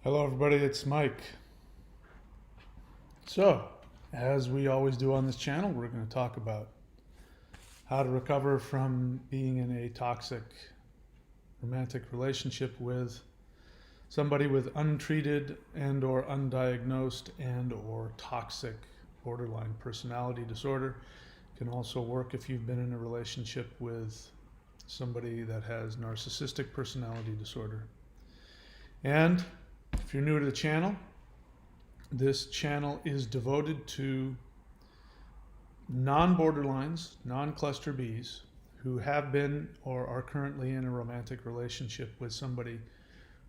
Hello, everybody. It's Mike. So, as we always do on this channel, we're going to talk about how to recover from being in a toxic romantic relationship with somebody with untreated and or undiagnosed and or toxic borderline personality disorder. It can also work if you've been in a relationship with somebody that has narcissistic personality disorder. And if you're new to the channel, this channel is devoted to non-borderlines, non-cluster Bs who have been or are currently in a romantic relationship with somebody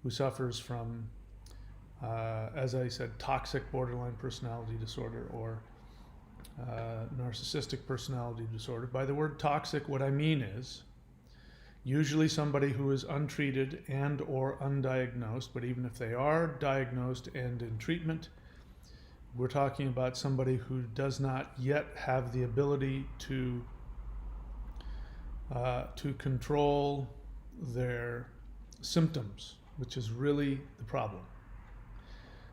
who suffers from, as I said, toxic borderline personality disorder or narcissistic personality disorder. By the word toxic, what I mean is usually somebody who is untreated and or undiagnosed, but even if they are diagnosed and in treatment, we're talking about somebody who does not yet have the ability to control their symptoms, which is really the problem.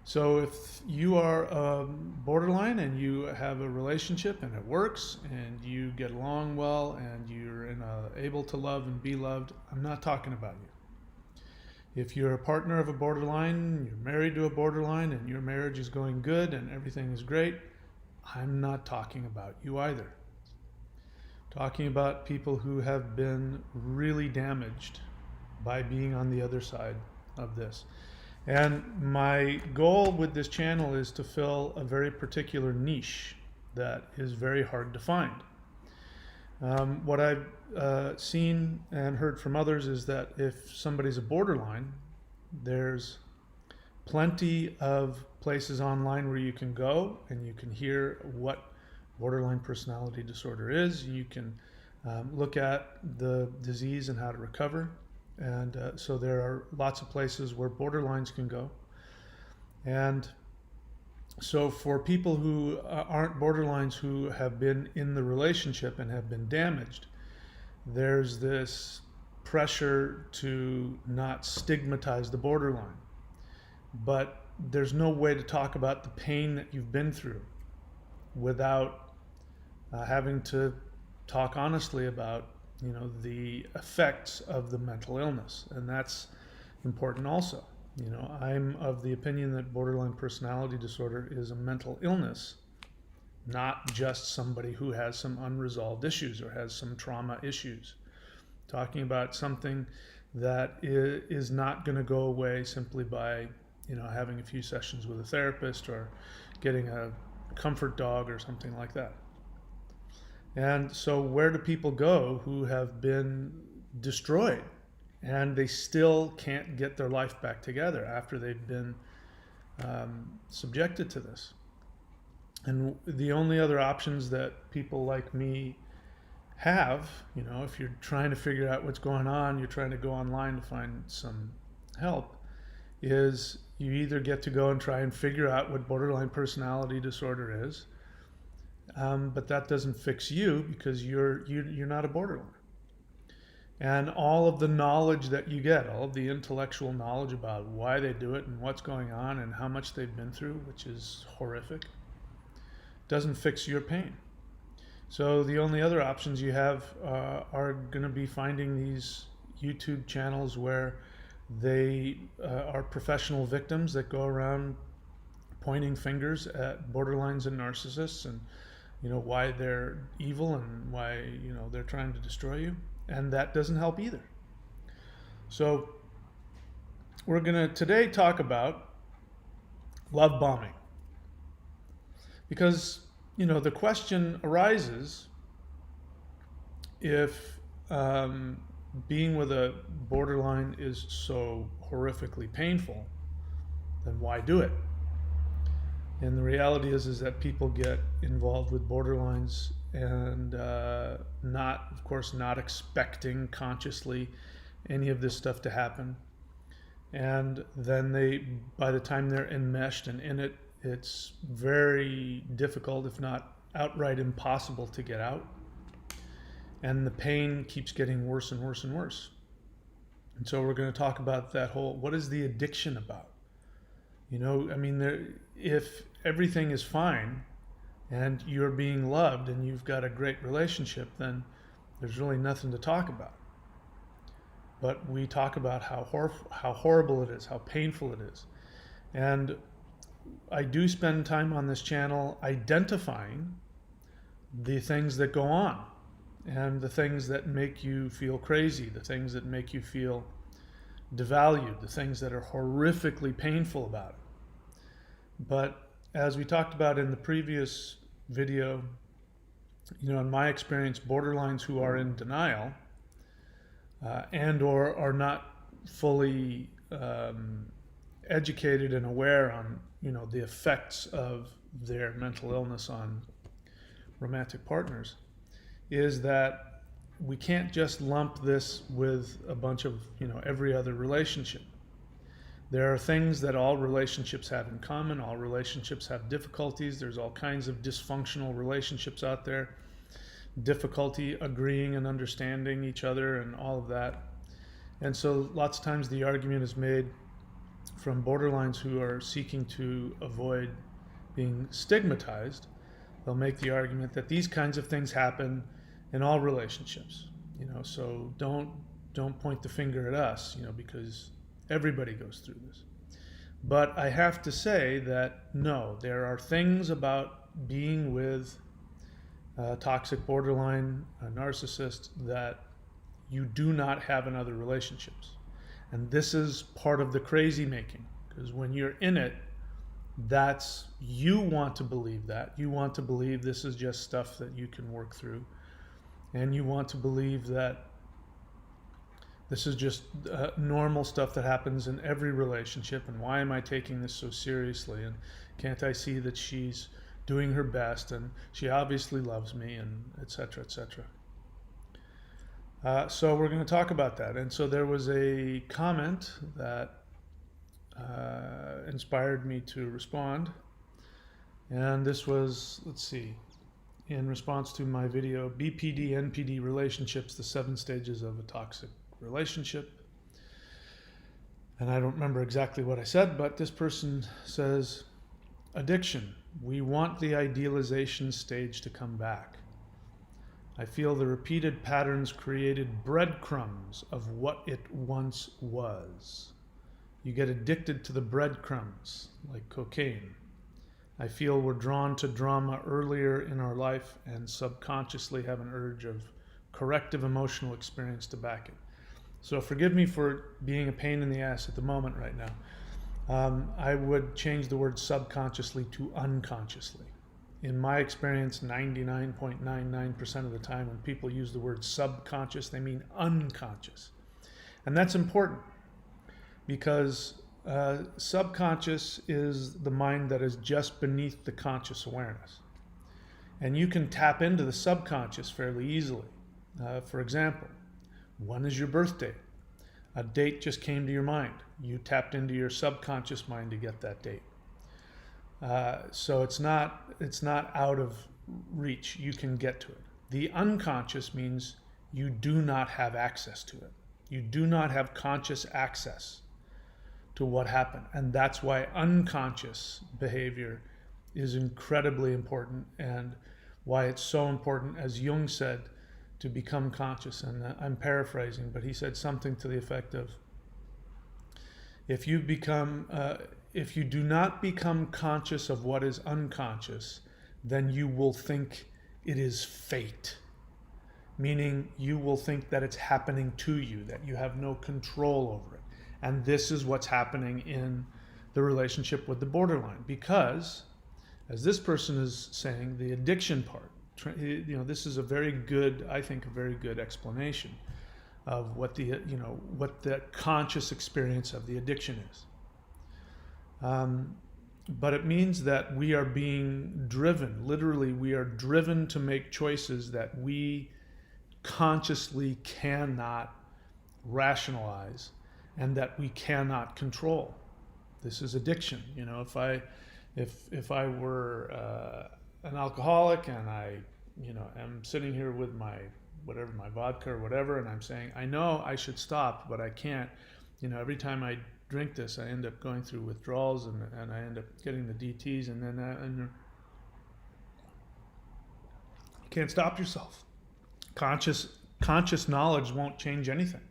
So if you are borderline and you have a relationship and it works and you get along well and you're able to love and be loved, I'm not talking about you. If you're a partner of a borderline, you're married to a borderline, and your marriage is going good and everything is great, I'm not talking about you either. I'm talking about people who have been really damaged by being on the other side of this. And my goal with this channel is to fill a very particular niche that is very hard to find. What I've seen and heard from others is that if somebody's a borderline, there's plenty of places online where you can go and you can hear what borderline personality disorder is. You can look at the disease and how to recover. And so there are lots of places where borderlines can go. And so for people who aren't borderlines who have been in the relationship and have been damaged, there's this pressure to not stigmatize the borderline. But there's no way to talk about the pain that you've been through without having to talk honestly about, the effects of the mental illness. And that's important also. I'm of the opinion that borderline personality disorder is a mental illness, not just somebody who has some unresolved issues or has some trauma issues. Talking about something that is not going to go away simply by, having a few sessions with a therapist or getting a comfort dog or something like that. And so where do people go who have been destroyed and they still can't get their life back together after they've been subjected to this? And the only other options that people like me have, if you're trying to figure out what's going on, you're trying to go online to find some help, is you either get to go and try and figure out what borderline personality disorder is, but that doesn't fix you because you're not a borderline. And all of the knowledge that you get, all of the intellectual knowledge about why they do it and what's going on and how much they've been through, which is horrific, doesn't fix your pain. So the only other options you have are going to be finding these YouTube channels where they are professional victims that go around pointing fingers at borderlines and narcissists and why they're evil and why they're trying to destroy you. And that doesn't help either. So we're going to today talk about love bombing. Because, the question arises, if being with a borderline is so horrifically painful, then why do it? And the reality is that people get involved with borderlines and of course, not expecting consciously any of this stuff to happen. And then by the time they're enmeshed and in it, it's very difficult, if not outright impossible, to get out. And the pain keeps getting worse and worse and worse. And so we're going to talk about that what is the addiction about? I mean, if everything is fine and you're being loved and you've got a great relationship, then there's really nothing to talk about. But we talk about how horrible it is, how painful it is. And I do spend time on this channel identifying the things that go on and the things that make you feel crazy, the things that make you feel devalued, the things that are horrifically painful about it. But as we talked about in the previous video, in my experience, borderlines who are in denial and or are not fully educated and aware on the effects of their mental illness on romantic partners, is that we can't just lump this with a bunch of every other relationship. There are things that all relationships have in common. All relationships have difficulties. There's all kinds of dysfunctional relationships out there, difficulty agreeing and understanding each other and all of that. And so lots of times the argument is made from borderlines who are seeking to avoid being stigmatized. They'll make the argument that these kinds of things happen in all relationships, so don't point the finger at us, because everybody goes through this. But I have to say that no, there are things about being with a toxic borderline, a narcissist, that you do not have in other relationships. And this is part of the crazy making, because when you're in it, you want to believe that. You want to believe this is just stuff that you can work through. And you want to believe that this is just normal stuff that happens in every relationship. And why am I taking this so seriously? And can't I see that she's doing her best and she obviously loves me, and et cetera, et cetera. So we're going to talk about that. And so there was a comment that inspired me to respond. And this was, let's see, in response to my video, BPD, NPD relationships, the 7 stages of a toxic relationship. And I don't remember exactly what I said, but this person says, addiction. We want the idealization stage to come back. I feel the repeated patterns created breadcrumbs of what it once was. You get addicted to the breadcrumbs, like cocaine. I feel we're drawn to drama earlier in our life and subconsciously have an urge of corrective emotional experience to back it. So forgive me for being a pain in the ass at the moment right now. I would change the word subconsciously to unconsciously. In my experience, 99.99% of the time when people use the word subconscious, they mean unconscious. And that's important because subconscious is the mind that is just beneath the conscious awareness. And you can tap into the subconscious fairly easily. For example, when is your birthday? A date just came to your mind. You tapped into your subconscious mind to get that date. So it's not out of reach. You can get to it. The unconscious means you do not have access to it. You do not have conscious access to what happened. And that's why unconscious behavior is incredibly important, and why it's so important, as Jung said, to become conscious. And I'm paraphrasing, but he said something to the effect of, if you do not become conscious of what is unconscious, then you will think it is fate. Meaning you will think that it's happening to you, that you have no control over it. And this is what's happening in the relationship with the borderline. Because, as this person is saying, the addiction part, this is a very good explanation of what the conscious experience of the addiction is. But it means that we are being driven, literally we are driven to make choices that we consciously cannot rationalize and that we cannot control. This is addiction. If I were an alcoholic and I am sitting here with my vodka or whatever, and I'm saying, I know I should stop, but I can't. Every time I drink this, I end up going through withdrawals, and I end up getting the DTs, and then you can't stop yourself. Conscious knowledge won't change anything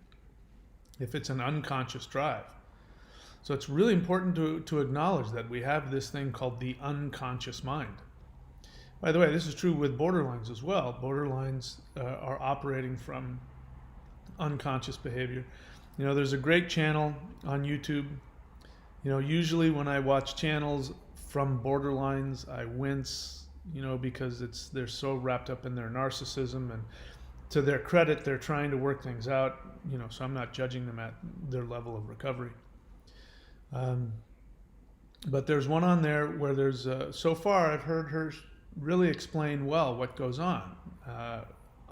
if it's an unconscious drive. So it's really important to acknowledge that we have this thing called the unconscious mind. By the way, this is true with borderlines as well. Borderlines are operating from unconscious behavior. There's a great channel on YouTube. Usually when I watch channels from borderlines, I wince, because they're so wrapped up in their narcissism, and to their credit, they're trying to work things out, so I'm not judging them at their level of recovery. But there's one on there where there's, so far I've heard her really explain well what goes on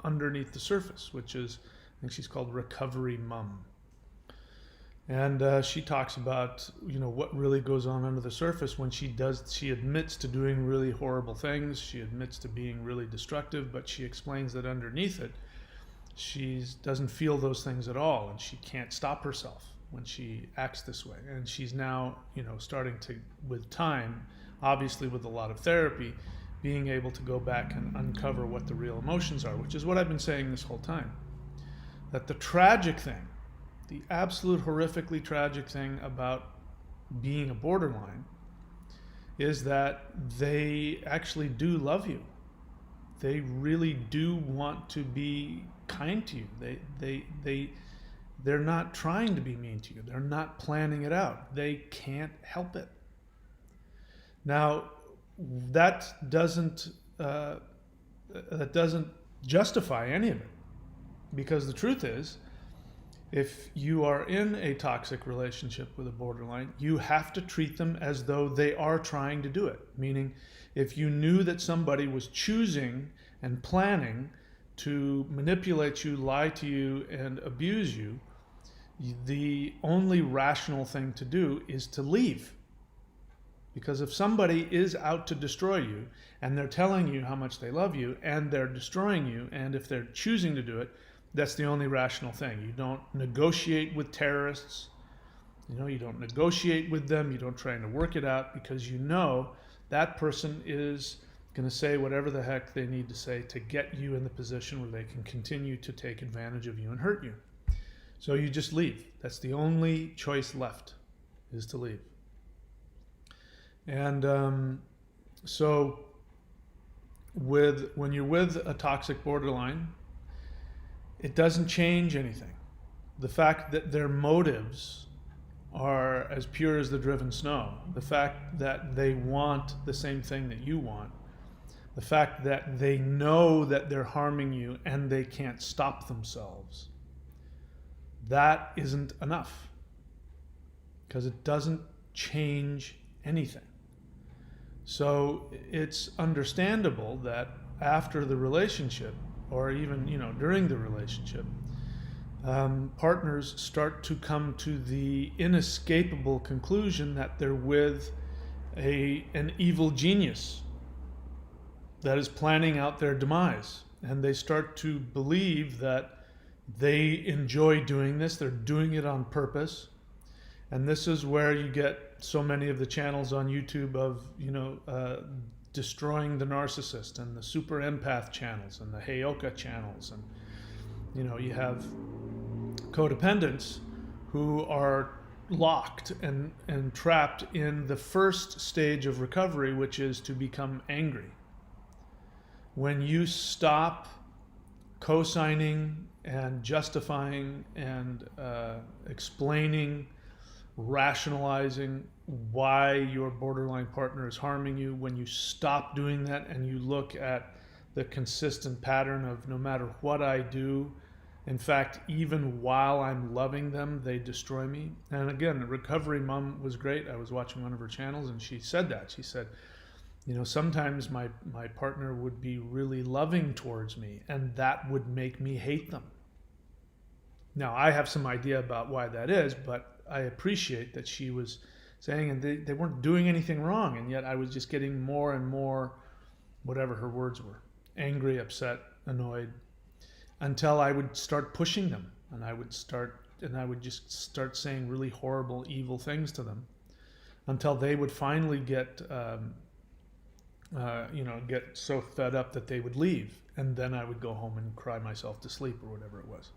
underneath the surface, which is, I think she's called Recovery Mom. And she talks about, what really goes on under the surface when she admits to doing really horrible things. She admits to being really destructive, but she explains that underneath it, she doesn't feel those things at all, and she can't stop herself when she acts this way. And she's now, starting to, with time, obviously with a lot of therapy, being able to go back and uncover what the real emotions are, which is what I've been saying this whole time. That the tragic thing, the absolute horrifically tragic thing about being a borderline is that they actually do love you. They really do want to be kind to you. They're not trying to be mean to you. They're not planning it out. They can't help it. Now, that doesn't justify any of it, because the truth is, if you are in a toxic relationship with a borderline, you have to treat them as though they are trying to do it. Meaning, if you knew that somebody was choosing and planning to manipulate you, lie to you, and abuse you, the only rational thing to do is to leave. Because if somebody is out to destroy you, and they're telling you how much they love you, and they're destroying you, and if they're choosing to do it, that's the only rational thing. You don't negotiate with terrorists. You don't negotiate with them. You don't try to work it out, because that person is going to say whatever the heck they need to say to get you in the position where they can continue to take advantage of you and hurt you. So you just leave. That's the only choice left, is to leave. And so when you're with a toxic borderline, it doesn't change anything. The fact that their motives are as pure as the driven snow, the fact that they want the same thing that you want, the fact that they know that they're harming you and they can't stop themselves, that isn't enough, because it doesn't change anything. So it's understandable that after the relationship, or even during the relationship, partners start to come to the inescapable conclusion that they're with an evil genius that is planning out their demise. And they start to believe that they enjoy doing this, they're doing it on purpose. And this is where you get so many of the channels on YouTube of, destroying the narcissist, and the super empath channels, and the Heyoka channels. And, you have Codependence, who are locked and trapped in the first stage of recovery, which is to become angry. When you stop co-signing and justifying and explaining, rationalizing why your borderline partner is harming you, when you stop doing that and you look at the consistent pattern of no matter what I do, in fact, even while I'm loving them, they destroy me. And again, the Recovery Mom was great. I was watching one of her channels and she said that. She said, sometimes my partner would be really loving towards me, and that would make me hate them. Now, I have some idea about why that is, but I appreciate that she was saying, and they weren't doing anything wrong, and yet I was just getting more and more, whatever her words were, angry, upset, annoyed, until I would start pushing them, and I would start I would just start saying really horrible, evil things to them until they would finally get get so fed up that they would leave, and then I would go home and cry myself to sleep or whatever it was.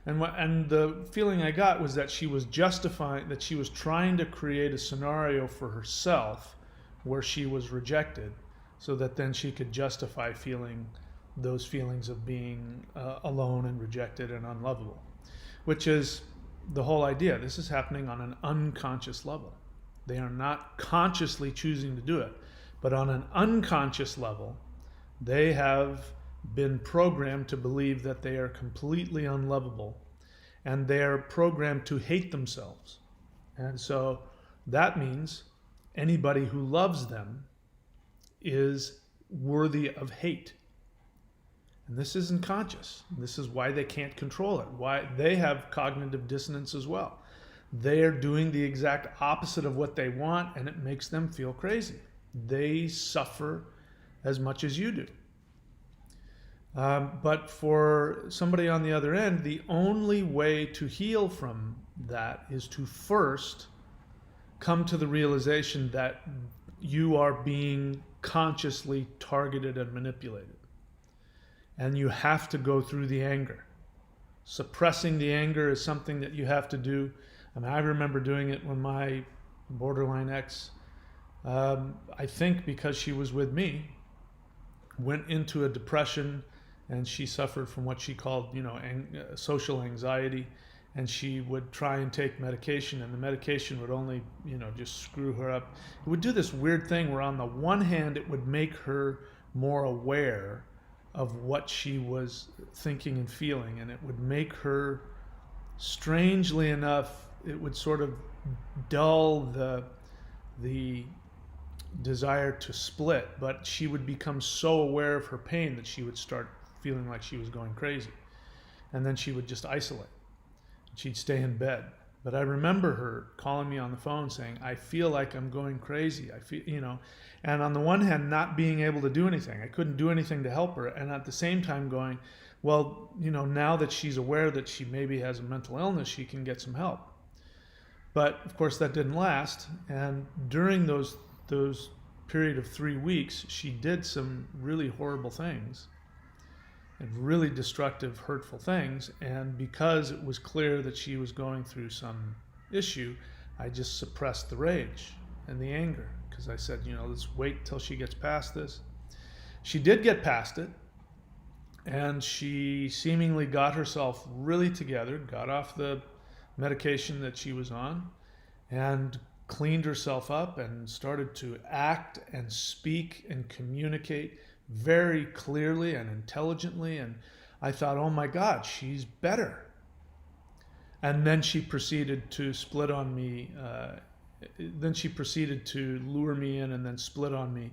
And the feeling I got was that she was justifying, that she was trying to create a scenario for herself where she was rejected, so that then she could justify feeling those feelings of being alone and rejected and unlovable, which is the whole idea. This is happening on an unconscious level. They are not consciously choosing to do it, but on an unconscious level, they have been programmed to believe that they are completely unlovable, and they are programmed to hate themselves. And so that means anybody who loves them is worthy of hate. And this isn't conscious. This is why they can't control it, why they have cognitive dissonance as well. They are doing the exact opposite of what they want, and it makes them feel crazy. They suffer as much as you do. But for somebody on the other end, the only way to heal from that is to first come to the realization that you are being consciously targeted and manipulated. And you have to go through the anger. Suppressing the anger is something that you have to do. I mean, I remember doing it when my borderline ex, I think because she was with me, went into a depression, and she suffered from what she called, social anxiety, and she would try and take medication, and the medication would only, just screw her up. It would do this weird thing where on the one hand, it would make her more aware of what she was thinking and feeling, and it would make her, strangely enough, it would sort of dull the desire to split, but she would become so aware of her pain that she would start feeling like she was going crazy. And then she would just isolate. She'd stay in bed. But I remember her calling me on the phone saying, I feel like I'm going crazy. I feel, and on the one hand, not being able to do anything. I couldn't do anything to help her. And at the same time going, well, now that she's aware that she maybe has a mental illness, she can get some help. But of course that didn't last. And during those period of 3 weeks, she did some really horrible things and really destructive, hurtful things. And because it was clear that she was going through some issue, I just suppressed the rage and the anger, because I said, let's wait till she gets past this. She did get past it, and she seemingly got herself really together, got off the medication that she was on, and cleaned herself up and started to act and speak and communicate very clearly and intelligently. And I thought, oh my God, she's better. And then she proceeded to split on me. Then she proceeded to lure me in and then split on me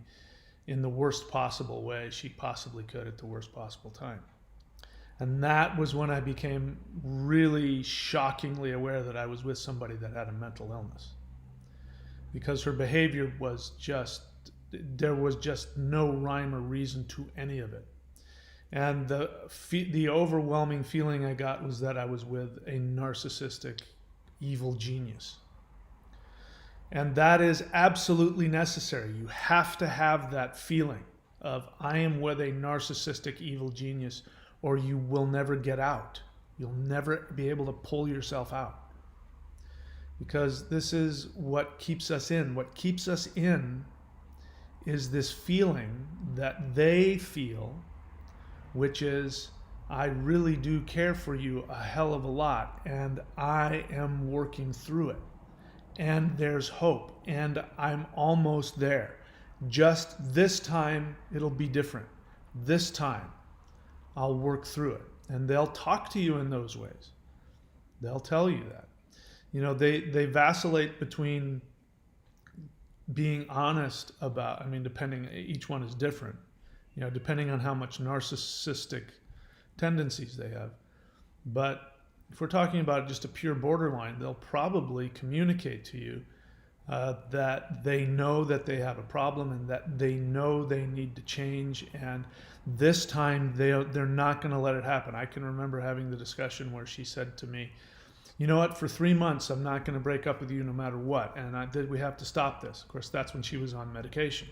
in the worst possible way she possibly could at the worst possible time. And that was when I became really shockingly aware that I was with somebody that had a mental illness. Because her behavior was there was just no rhyme or reason to any of it. And the overwhelming feeling I got was that I was with a narcissistic, evil genius. And that is absolutely necessary. You have to have that feeling of, I am with a narcissistic, evil genius, or you will never get out. You'll never be able to pull yourself out. Because this is what keeps us in. What keeps us in is this feeling that they feel, which is, I really do care for you a hell of a lot, and I am working through it. And there's hope, and I'm almost there. Just this time, it'll be different. This time, I'll work through it. And they'll talk to you in those ways. They'll tell you that. They vacillate between being honest about, depending, each one is different, depending on how much narcissistic tendencies they have. But if we're talking about just a pure borderline, they'll probably communicate to you that they know that they have a problem and that they know they need to change, and this time they're not going to let it happen. I can remember having the discussion where she said to me, you know what, for 3 months, I'm not going to break up with you no matter what. And we have to stop this. Of course, that's when she was on medication.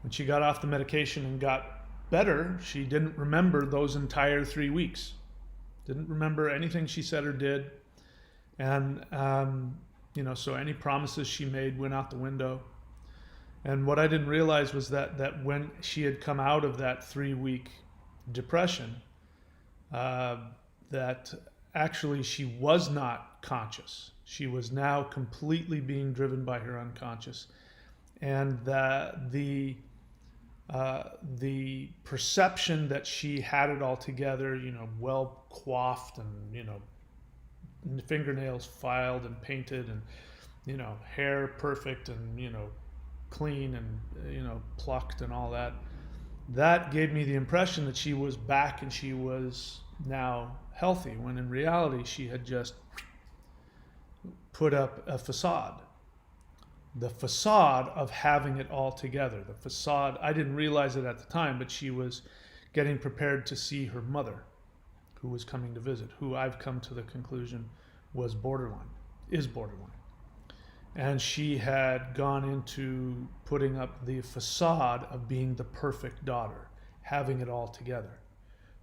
When she got off the medication and got better, she didn't remember those entire 3 weeks. Didn't remember anything she said or did. And, so any promises she made went out the window. And what I didn't realize was that when she had come out of that 3-week depression, that actually she was not conscious. She was now completely being driven by her unconscious. And that the perception that she had it all together, well coiffed and, fingernails filed and painted and, hair perfect and, clean and, plucked and all that, that gave me the impression that she was back and she was now healthy, when in reality she had just put up a facade. The facade of having it all together. The facade, I didn't realize it at the time, but she was getting prepared to see her mother, who was coming to visit, who I've come to the conclusion is borderline. And she had gone into putting up the facade of being the perfect daughter, having it all together,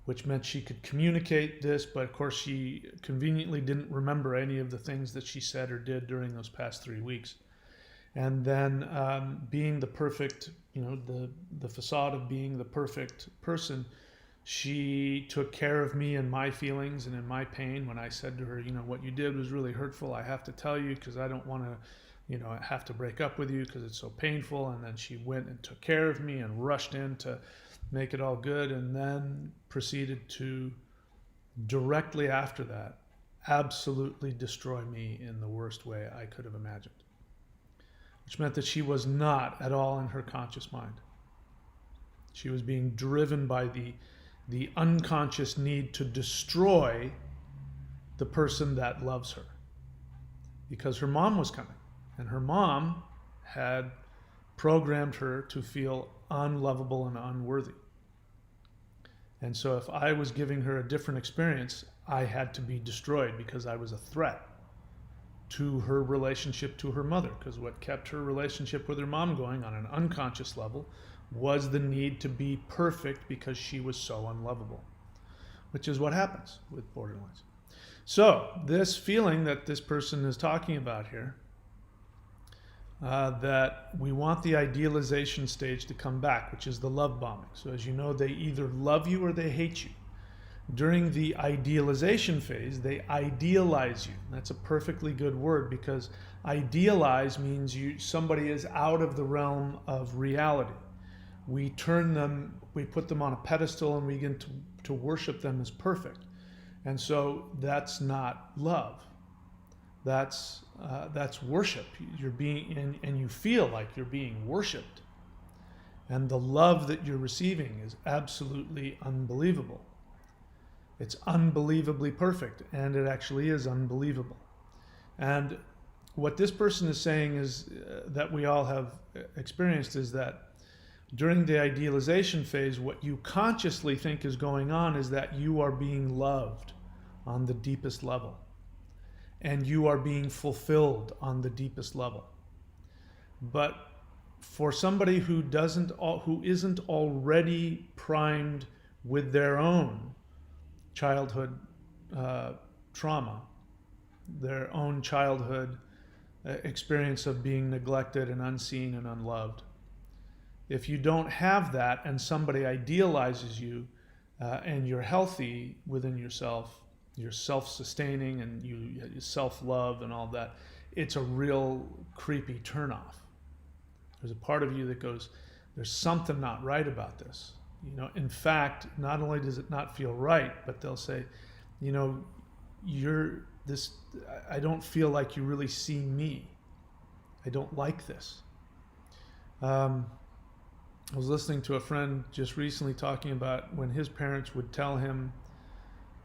which meant she could communicate this, but of course she conveniently didn't remember any of the things that she said or did during those past 3 weeks. And then being the perfect, the facade of being the perfect person, she took care of me and my feelings and in my pain. When I said to her, what you did was really hurtful, I have to tell you because I don't want to, have to break up with you because it's so painful. And then she went and took care of me and rushed in to make it all good, and then proceeded to, directly after that, absolutely destroy me in the worst way I could have imagined. Which meant that she was not at all in her conscious mind. She was being driven by the unconscious need to destroy the person that loves her. Because her mom was coming. And her mom had programmed her to feel unlovable and unworthy. And so if I was giving her a different experience, I had to be destroyed because I was a threat to her relationship to her mother, because what kept her relationship with her mom going on an unconscious level was the need to be perfect because she was so unlovable, which is what happens with borderlines. So this feeling that this person is talking about here, that we want the idealization stage to come back, which is the love bombing. So as you know, they either love you or they hate you. During the idealization phase, they idealize you. That's a perfectly good word, because idealize means somebody is out of the realm of reality. We put them on a pedestal and we begin to worship them as perfect. And so that's not love. That's worship. You're being, and you feel like you're being worshipped. And the love that you're receiving is absolutely unbelievable. It's unbelievably perfect, and it actually is unbelievable. And what this person is saying is that we all have experienced is that during the idealization phase, what you consciously think is going on is that you are being loved on the deepest level, and you are being fulfilled on the deepest level. But for somebody who isn't already primed with their own childhood trauma, their own childhood experience of being neglected and unseen and unloved, if you don't have that and somebody idealizes you and you're healthy within yourself, you're self-sustaining and you self-love and all that, it's a real creepy turnoff. There's a part of you that goes, there's something not right about this. In fact, not only does it not feel right, but they'll say, I don't feel like you really see me. I don't like this. I was listening to a friend just recently talking about when his parents would tell him,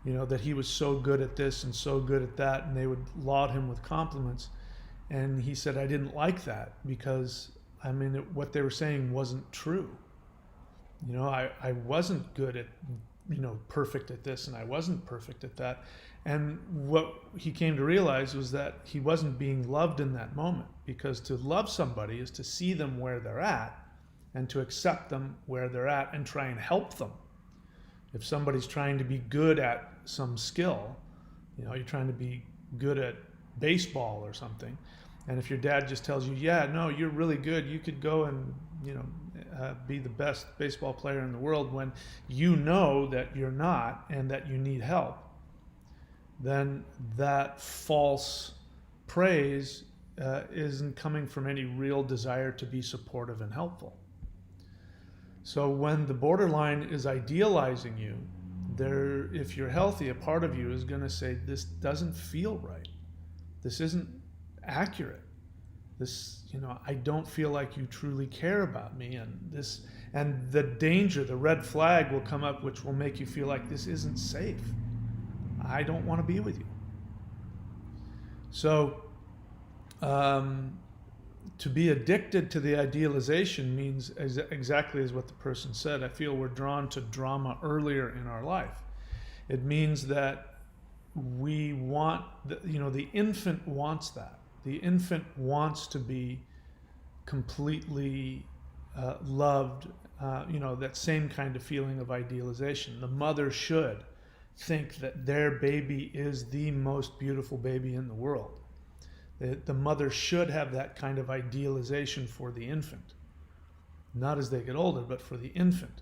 that he was so good at this and so good at that, and they would laud him with compliments. And he said, I didn't like that because, what they were saying wasn't true. I wasn't good at perfect at this and I wasn't perfect at that. And what he came to realize was that he wasn't being loved in that moment, because to love somebody is to see them where they're at and to accept them where they're at and try and help them. If somebody's trying to be good at some skill, you're trying to be good at baseball or something, and if your dad just tells you, yeah, no, you're really good, you could go and be the best baseball player in the world, when you know that you're not and that you need help, then that false praise isn't coming from any real desire to be supportive and helpful. So when the borderline is idealizing you, if you're healthy, a part of you is going to say, this doesn't feel right. This isn't accurate. This, I don't feel like you truly care about me. And the danger, the red flag will come up, which will make you feel like this isn't safe. I don't want to be with you. So, to be addicted to the idealization means exactly as what the person said. I feel we're drawn to drama earlier in our life. It means that we want, the infant wants that. The infant wants to be completely loved, that same kind of feeling of idealization. The mother should think that their baby is the most beautiful baby in the world. The mother should have that kind of idealization for the infant. Not as they get older, but for the infant.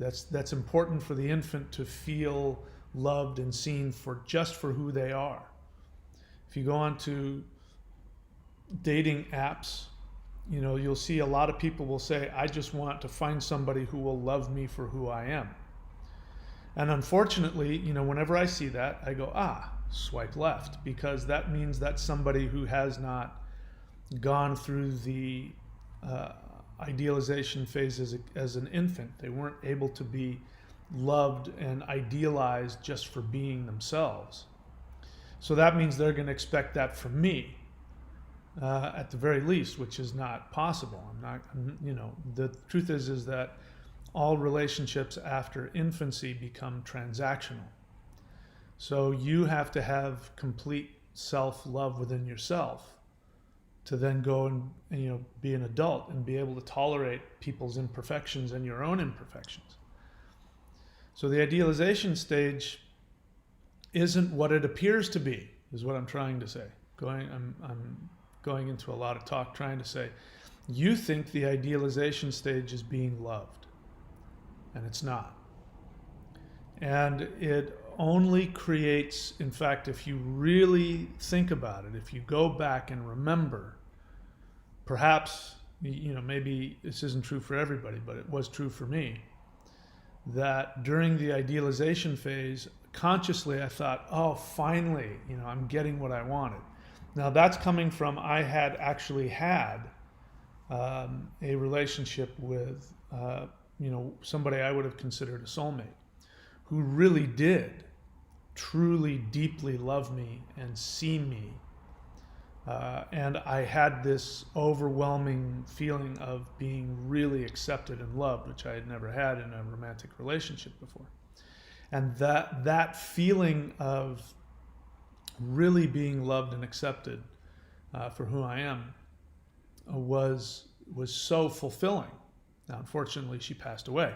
That's important for the infant to feel loved and seen just for who they are. If you go on to dating apps, you'll see a lot of people will say, I just want to find somebody who will love me for who I am. And unfortunately, whenever I see that, I go, swipe left, because that means that's somebody who has not gone through the idealization phase as an infant. They weren't able to be loved and idealized just for being themselves. So that means they're going to expect that from me, at the very least, which is not possible. The truth is that all relationships after infancy become transactional. So you have to have complete self-love within yourself to then go and be an adult and be able to tolerate people's imperfections and your own imperfections. So the idealization stage isn't what it appears to be, is what I'm trying to say. I'm going into a lot of talk trying to say, you think the idealization stage is being loved, and it's not. And it only creates, in fact, if you really think about it, if you go back and remember, perhaps, maybe this isn't true for everybody, but it was true for me, that during the idealization phase, consciously I thought, oh, finally, I'm getting what I wanted. Now that's coming from, I had actually had a relationship with, somebody I would have considered a soulmate, who really did truly deeply love me and see me. And I had this overwhelming feeling of being really accepted and loved, which I had never had in a romantic relationship before. And that feeling of really being loved and accepted for who I am was so fulfilling. Now, unfortunately, she passed away.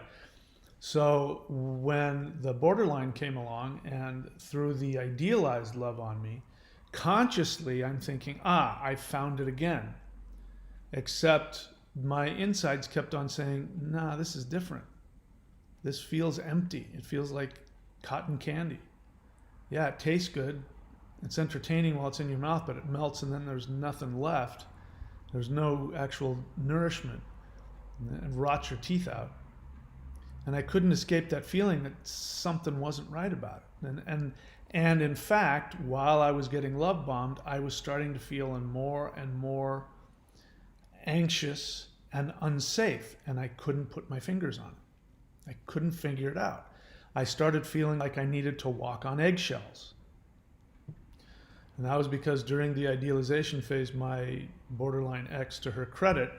So when the borderline came along and threw the idealized love on me, consciously I'm thinking, I found it again. Except my insides kept on saying, nah, this is different. This feels empty. It feels like cotton candy. Yeah, it tastes good. It's entertaining while it's in your mouth, but it melts and then there's nothing left. There's no actual nourishment. It rots your teeth out. And I couldn't escape that feeling that something wasn't right about it. And in fact, while I was getting love bombed, I was starting to feel more and more anxious and unsafe, and I couldn't put my fingers on it. I couldn't figure it out. I started feeling like I needed to walk on eggshells. And that was because during the idealization phase, my borderline ex, to her credit,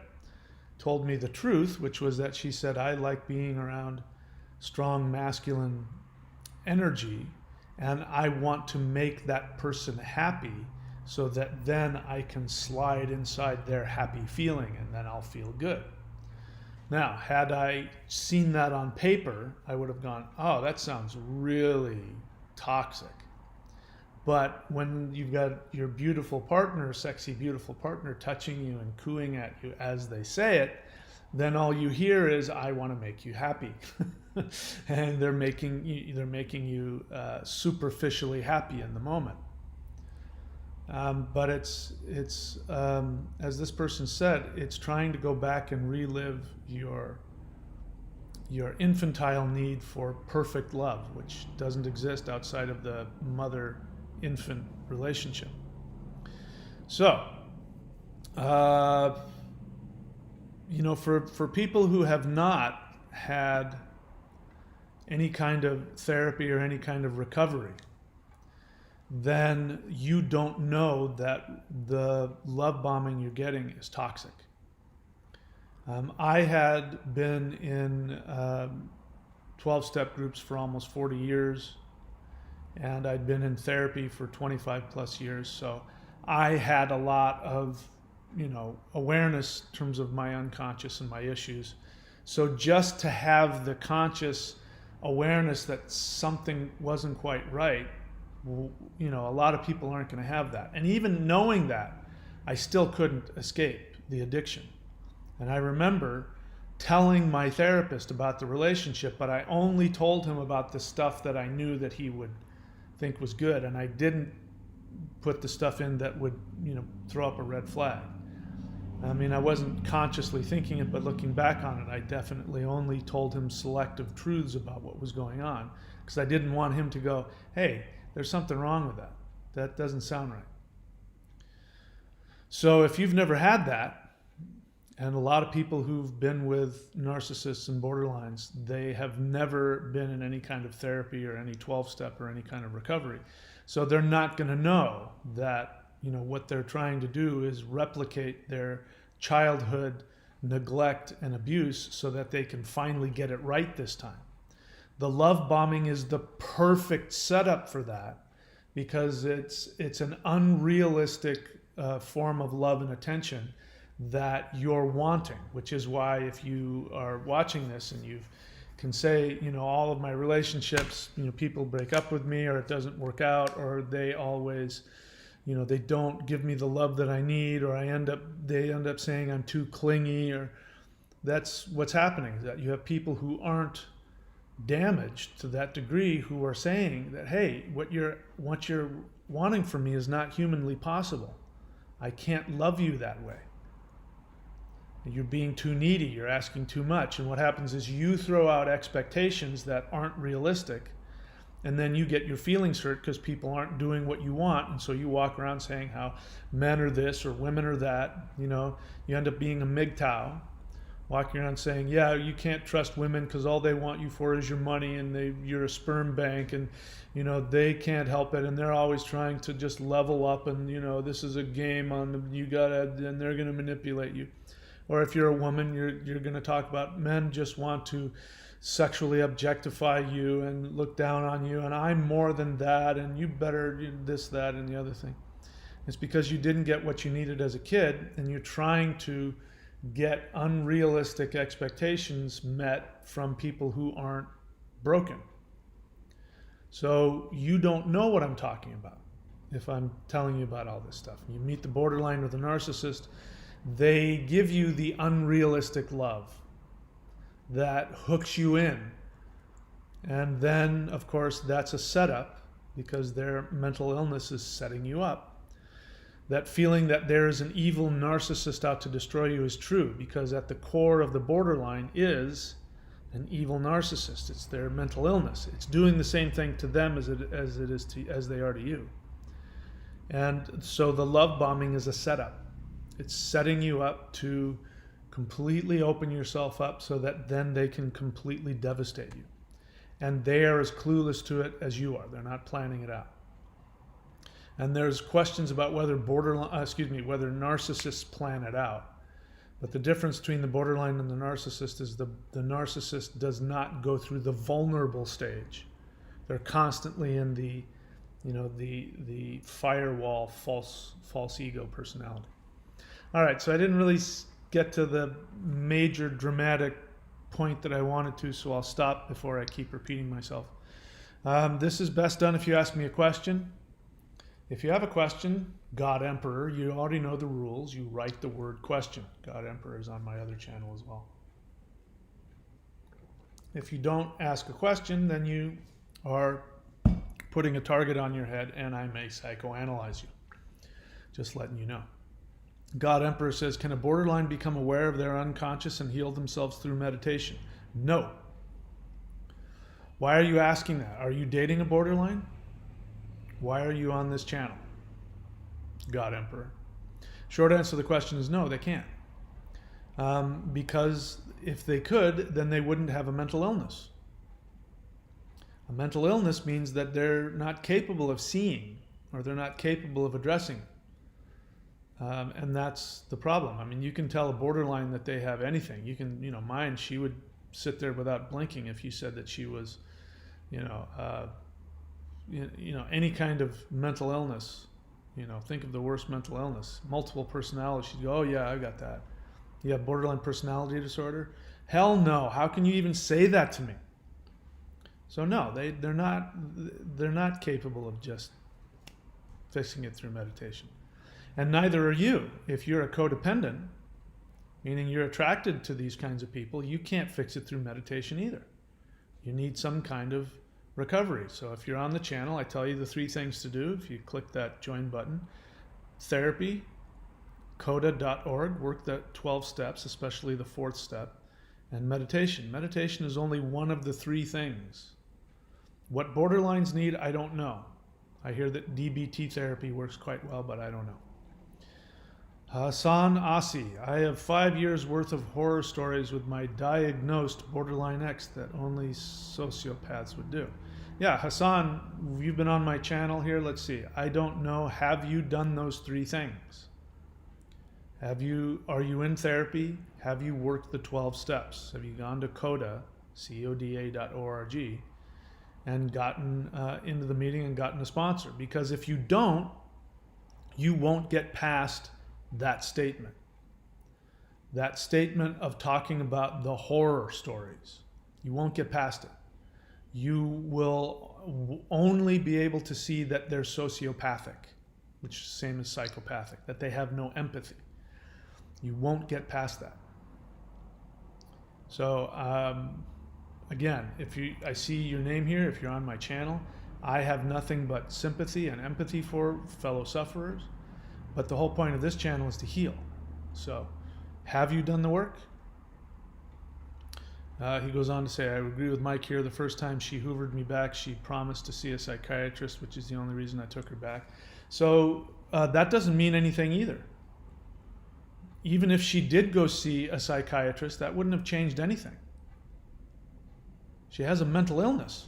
told me the truth, which was that she said, I like being around strong masculine energy, and I want to make that person happy so that then I can slide inside their happy feeling and then I'll feel good. Now, had I seen that on paper, I would have gone, oh, that sounds really toxic. But when you've got your beautiful partner, sexy, beautiful partner touching you and cooing at you as they say it, then all you hear is, I want to make you happy. And they're making you superficially happy in the moment. But it's as this person said, it's trying to go back and relive your infantile need for perfect love, which doesn't exist outside of the mother-infant relationship. So, for people who have not had any kind of therapy or any kind of recovery, then you don't know that the love bombing you're getting is toxic. I had been in 12-step groups for almost 40 years, and I'd been in therapy for 25 plus years. So I had a lot of, awareness in terms of my unconscious and my issues. So just to have the conscious awareness that something wasn't quite right, a lot of people aren't going to have that. And even knowing that, I still couldn't escape the addiction. And I remember telling my therapist about the relationship, but I only told him about the stuff that I knew that he would think was good. And I didn't put the stuff in that would, throw up a red flag. I mean, I wasn't consciously thinking it, but looking back on it, I definitely only told him selective truths about what was going on, because I didn't want him to go, hey, there's something wrong with that. That doesn't sound right. So if you've never had that, and a lot of people who've been with narcissists and borderlines, they have never been in any kind of therapy or any 12-step or any kind of recovery. So they're not going to know that, what they're trying to do is replicate their childhood neglect and abuse so that they can finally get it right this time. The love bombing is the perfect setup for that, because it's an unrealistic form of love and attention that you're wanting, which is why if you are watching this and you can say, all of my relationships, people break up with me, or it doesn't work out, or they always, they don't give me the love that I need, or they end up saying I'm too clingy, or that's what's happening, is that you have people who aren't damaged to that degree who are saying that, hey, what you're wanting from me is not humanly possible. I can't love you that way. You're being too needy, you're asking too much. And what happens is you throw out expectations that aren't realistic, and then you get your feelings hurt because people aren't doing what you want. And so you walk around saying how men are this or women are that. You end up being a MGTOW, walking around saying, yeah, you can't trust women because all they want you for is your money, and you're a sperm bank, and they can't help it, and they're always trying to just level up, and this is a game on them, and they're going to manipulate you. Or if you're a woman, you're going to talk about men just want to sexually objectify you and look down on you, and I'm more than that, and you better this, that, and the other thing. It's because you didn't get what you needed as a kid, and you're trying to get unrealistic expectations met from people who aren't broken. So you don't know what I'm talking about if I'm telling you about all this stuff. You meet the borderline or the narcissist, they give you the unrealistic love that hooks you in. And then, of course, that's a setup, because their mental illness is setting you up. That feeling that there is an evil narcissist out to destroy you is true, because at the core of the borderline is an evil narcissist. It's their mental illness. It's doing the same thing to them as they are to you. And so the love bombing is a setup. It's setting you up to completely open yourself up so that then they can completely devastate you. And they are as clueless to it as you are. They're not planning it out. And there's questions about whether narcissists plan it out. But the difference between the borderline and the narcissist is the narcissist does not go through the vulnerable stage. They're constantly in the, the firewall false ego personality. All right, so I didn't really get to the major dramatic point that I wanted to, so I'll stop before I keep repeating myself. This is best done if you ask me a question. If you have a question, God Emperor, you already know the rules. You write the word question. God Emperor is on my other channel as well. If you don't ask a question, then you are putting a target on your head and I may psychoanalyze you. Just letting you know. God Emperor says, can a borderline become aware of their unconscious and heal themselves through meditation? No. Why are you asking that? Are you dating a borderline? Why are you on this channel? God Emperor. Short answer to the question is no, they can't. Because if they could, then they wouldn't have a mental illness. A mental illness means that they're not capable of seeing or they're not capable of addressing. And that's the problem. I mean, you can tell a borderline that they have anything. You can, mine, she would sit there without blinking if you said that she was, any kind of mental illness. Think of the worst mental illness, multiple personality. She'd go, oh yeah, I got that. You have borderline personality disorder? Hell no. How can you even say that to me? So no, they're not capable of just fixing it through meditation. And neither are you. If you're a codependent, meaning you're attracted to these kinds of people, you can't fix it through meditation either. You need some kind of recovery. So if you're on the channel, I tell you the 3 things to do. If you click that join button, therapy, coda.org, work the 12 steps, especially the 4th step, and meditation. Meditation is only one of the 3 things. What borderlines need, I don't know. I hear that DBT therapy works quite well, but I don't know. Hassan Asi, I have 5 years worth of horror stories with my diagnosed borderline ex that only sociopaths would do. Yeah, Hassan, you've been on my channel here. Let's see. I don't know. Have you done those 3 things? Are you in therapy? Have you worked the 12 steps? Have you gone to coda, coda.org, and gotten into the meeting and gotten a sponsor? Because if you don't, you won't get past that statement. That statement of talking about the horror stories. You won't get past it. You will only be able to see that they're sociopathic, which is the same as psychopathic, that they have no empathy. You won't get past that. So again, I see your name here, if you're on my channel, I have nothing but sympathy and empathy for fellow sufferers. But the whole point of this channel is to heal. So, have you done the work? He goes on to say, I agree with Mike here. The first time she hoovered me back, she promised to see a psychiatrist, which is the only reason I took her back. So, that doesn't mean anything either. Even if she did go see a psychiatrist, that wouldn't have changed anything. She has a mental illness.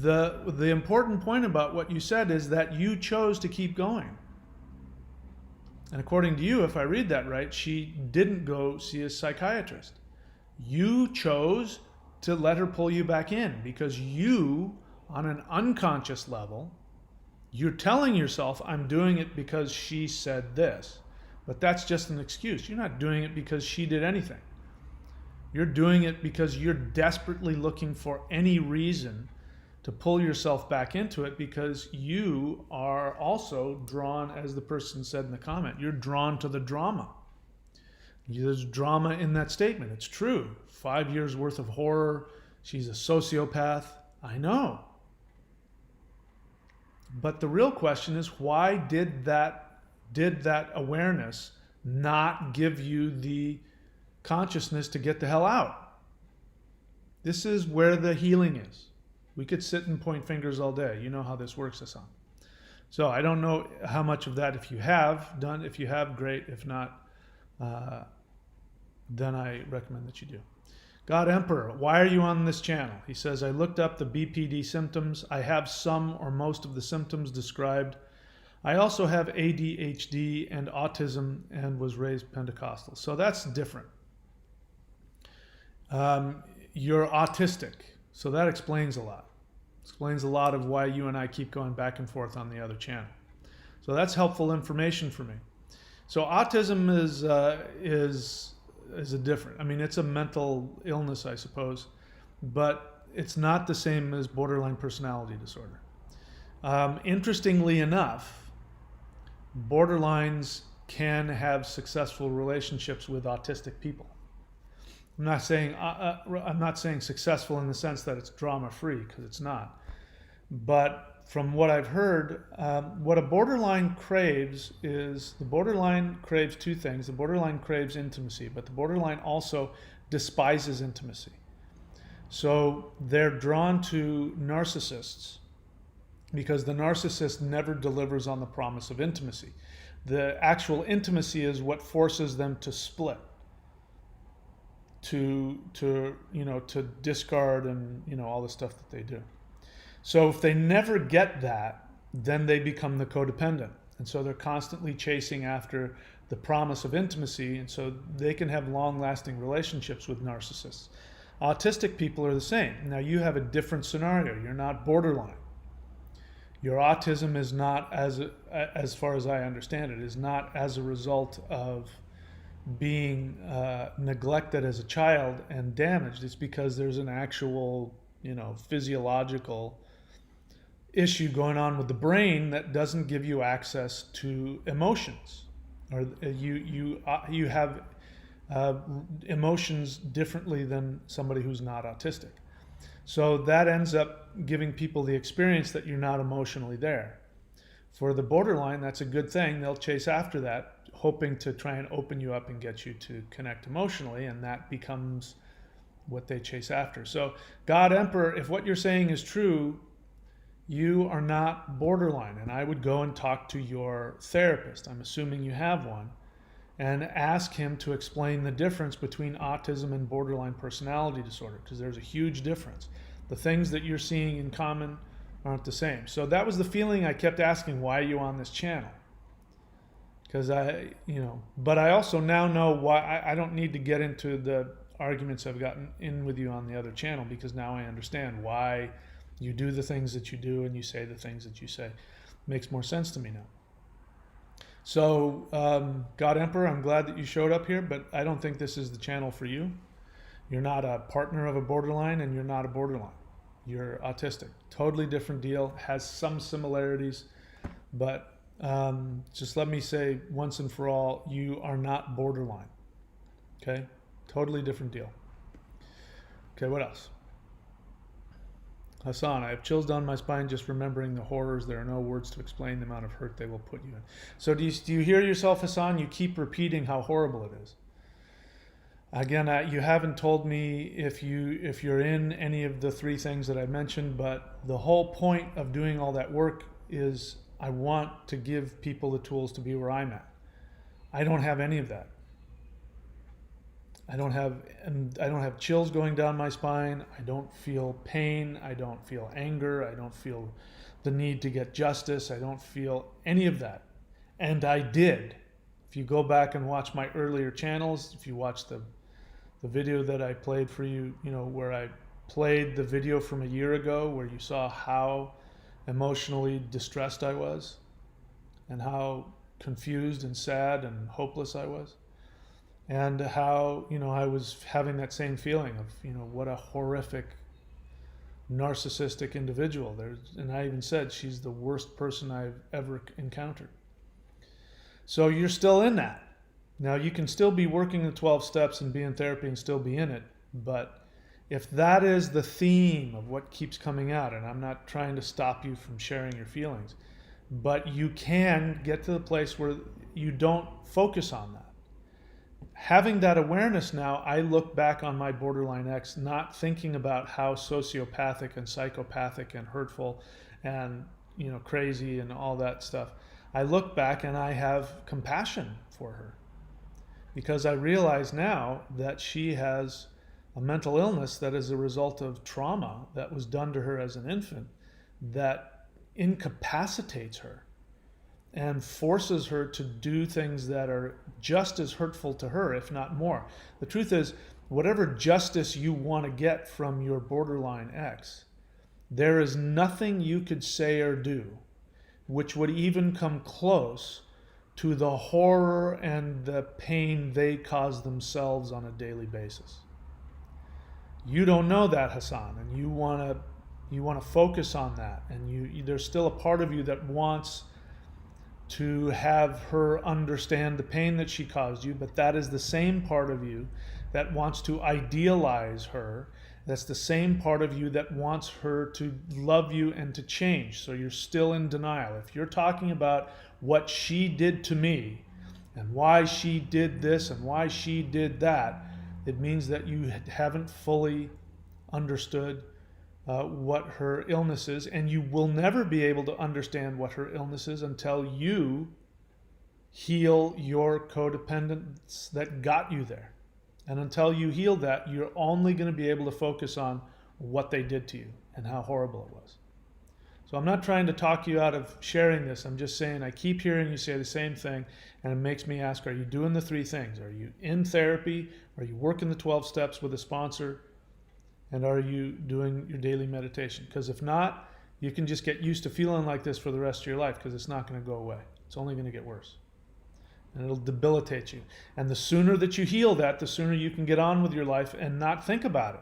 The important point about what you said is that you chose to keep going. And according to you, if I read that right, she didn't go see a psychiatrist. You chose to let her pull you back in because you, on an unconscious level, you're telling yourself, I'm doing it because she said this. But that's just an excuse. You're not doing it because she did anything. You're doing it because you're desperately looking for any reason to pull yourself back into it because you are also drawn, as the person said in the comment, you're drawn to the drama. There's drama in that statement. It's true. 5 years worth of horror. She's a sociopath. I know. But the real question is, why did that awareness not give you the consciousness to get the hell out? This is where the healing is. We could sit and point fingers all day. You know how this works, Hassan. So I don't know how much of that, if you have done. If you have, great. If not, then I recommend that you do. God Emperor, why are you on this channel? He says, I looked up the BPD symptoms. I have some or most of the symptoms described. I also have ADHD and autism and was raised Pentecostal. So that's different. You're autistic. So that explains a lot. Explains a lot of why you and I keep going back and forth on the other channel. So that's helpful information for me. So autism is a different. I mean, it's a mental illness, I suppose, but it's not the same as borderline personality disorder. Interestingly enough, borderlines can have successful relationships with autistic people. I'm not saying successful in the sense that it's drama-free, because it's not. But from what I've heard, what a borderline craves is, the borderline craves two things. The borderline craves intimacy, but the borderline also despises intimacy. So they're drawn to narcissists because the narcissist never delivers on the promise of intimacy. The actual intimacy is what forces them to split, to discard and all the stuff that they do. So if they never get that, then they become the codependent. And so they're constantly chasing after the promise of intimacy, and so they can have long-lasting relationships with narcissists. Autistic people are the same. Now you have a different scenario. You're not borderline. Your autism is not, as far as I understand it, is not as a result of being neglected as a child and damaged. It's because there's an actual, physiological issue going on with the brain that doesn't give you access to emotions, or you have emotions differently than somebody who's not autistic. So that ends up giving people the experience that you're not emotionally there. For the borderline, that's a good thing. They'll chase after that, hoping to try and open you up and get you to connect emotionally, and that becomes what they chase after. So God Emperor, if what you're saying is true, you are not borderline, and I would go and talk to your therapist, I'm assuming you have one, and ask him to explain the difference between autism and borderline personality disorder, because there's a huge difference. The things that you're seeing in common aren't the same. So that was the feeling I kept asking, why are you on this channel? Because but I also now know why. I don't need to get into the arguments I've gotten in with you on the other channel, because now I understand why you do the things that you do and you say the things that you say. Makes more sense to me now. So, God Emperor, I'm glad that you showed up here, but I don't think this is the channel for you. You're not a partner of a borderline, and you're not a borderline. You're autistic. Totally different deal. Has some similarities, but just let me say once and for all, you are not borderline. Okay? Totally different deal. Okay, what else? Hassan, I have chills down my spine just remembering the horrors. There are no words to explain the amount of hurt they will put you in. So do you hear yourself, Hassan? You keep repeating how horrible it is. Again, you haven't told me if you're in any of the three things that I mentioned, but the whole point of doing all that work is I want to give people the tools to be where I'm at. I don't have any of that. I don't have chills going down my spine. I don't feel pain. I don't feel anger. I don't feel the need to get justice. I don't feel any of that. And I did. If you go back and watch my earlier channels, if you watch the video that I played for you, where I played the video from a year ago, where you saw how emotionally distressed I was and how confused and sad and hopeless I was. And how, I was having that same feeling of, what a horrific narcissistic individual. And I even said she's the worst person I've ever encountered. So you're still in that. Now you can still be working the 12 steps and be in therapy and still be in it. But if that is the theme of what keeps coming out, and I'm not trying to stop you from sharing your feelings, but you can get to the place where you don't focus on that. Having that awareness now, I look back on my borderline ex, not thinking about how sociopathic and psychopathic and hurtful and crazy and all that stuff. I look back and I have compassion for her, because I realize now that she has a mental illness that is a result of trauma that was done to her as an infant that incapacitates her. and forces her to do things that are just as hurtful to her, if not more. The truth is, whatever justice you want to get from your borderline ex, there is nothing you could say or do which would even come close to the horror and the pain they cause themselves on a daily basis. You don't know that, Hassan, and you want to focus on that, and there's still a part of you that wants to have her understand the pain that she caused you, but that is the same part of you that wants to idealize her. That's the same part of you that wants her to love you and to change. So you're still in denial. If you're talking about what she did to me and why she did this and why she did that, it means that you haven't fully understood what her illness is, and you will never be able to understand what her illness is until you heal your codependence that got you there. And until you heal that, you're only going to be able to focus on what they did to you and how horrible it was. So I'm not trying to talk you out of sharing this. I'm just saying I keep hearing you say the same thing, and it makes me ask, are you doing the 3 things? Are you in therapy? Are you working the 12 steps with a sponsor? And are you doing your daily meditation? Because if not, you can just get used to feeling like this for the rest of your life, because it's not going to go away. It's only going to get worse. And it'll debilitate you. And the sooner that you heal that, the sooner you can get on with your life and not think about it.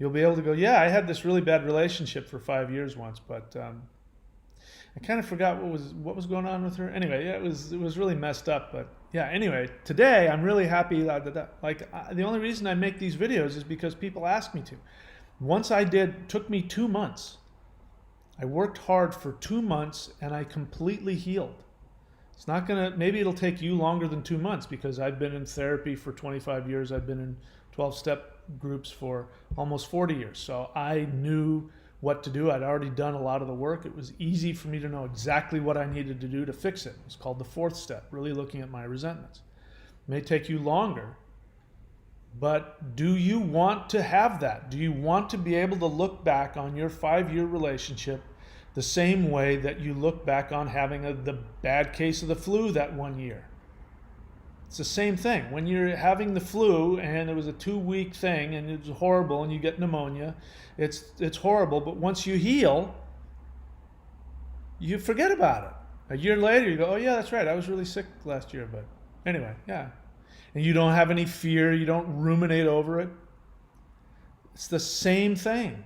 You'll be able to go, yeah, I had this really bad relationship for 5 years once, but I kind of forgot what was going on with her. Anyway, yeah, it was really messed up. But yeah, anyway, today I'm really happy that the only reason I make these videos is because people ask me to. Once I did, took me 2 months. I worked hard for 2 months and I completely healed. It's not gonna, maybe it'll take you longer than 2 months, because I've been in therapy for 25 years. I've been in 12-step groups for almost 40 years. So I knew what to do. I'd already done a lot of the work. It was easy for me to know exactly what I needed to do to fix it. It's called the 4th step, really looking at my resentments. It may take you longer, but do you want to have that? Do you want to be able to look back on your 5-year relationship the same way that you look back on having the bad case of the flu that 1 year? It's the same thing. When you're having the flu and it was a 2-week thing and it's horrible and you get pneumonia, it's horrible. But once you heal, you forget about it. A year later, you go, oh yeah, that's right, I was really sick last year. But anyway, yeah. And you don't have any fear. You don't ruminate over it. It's the same thing.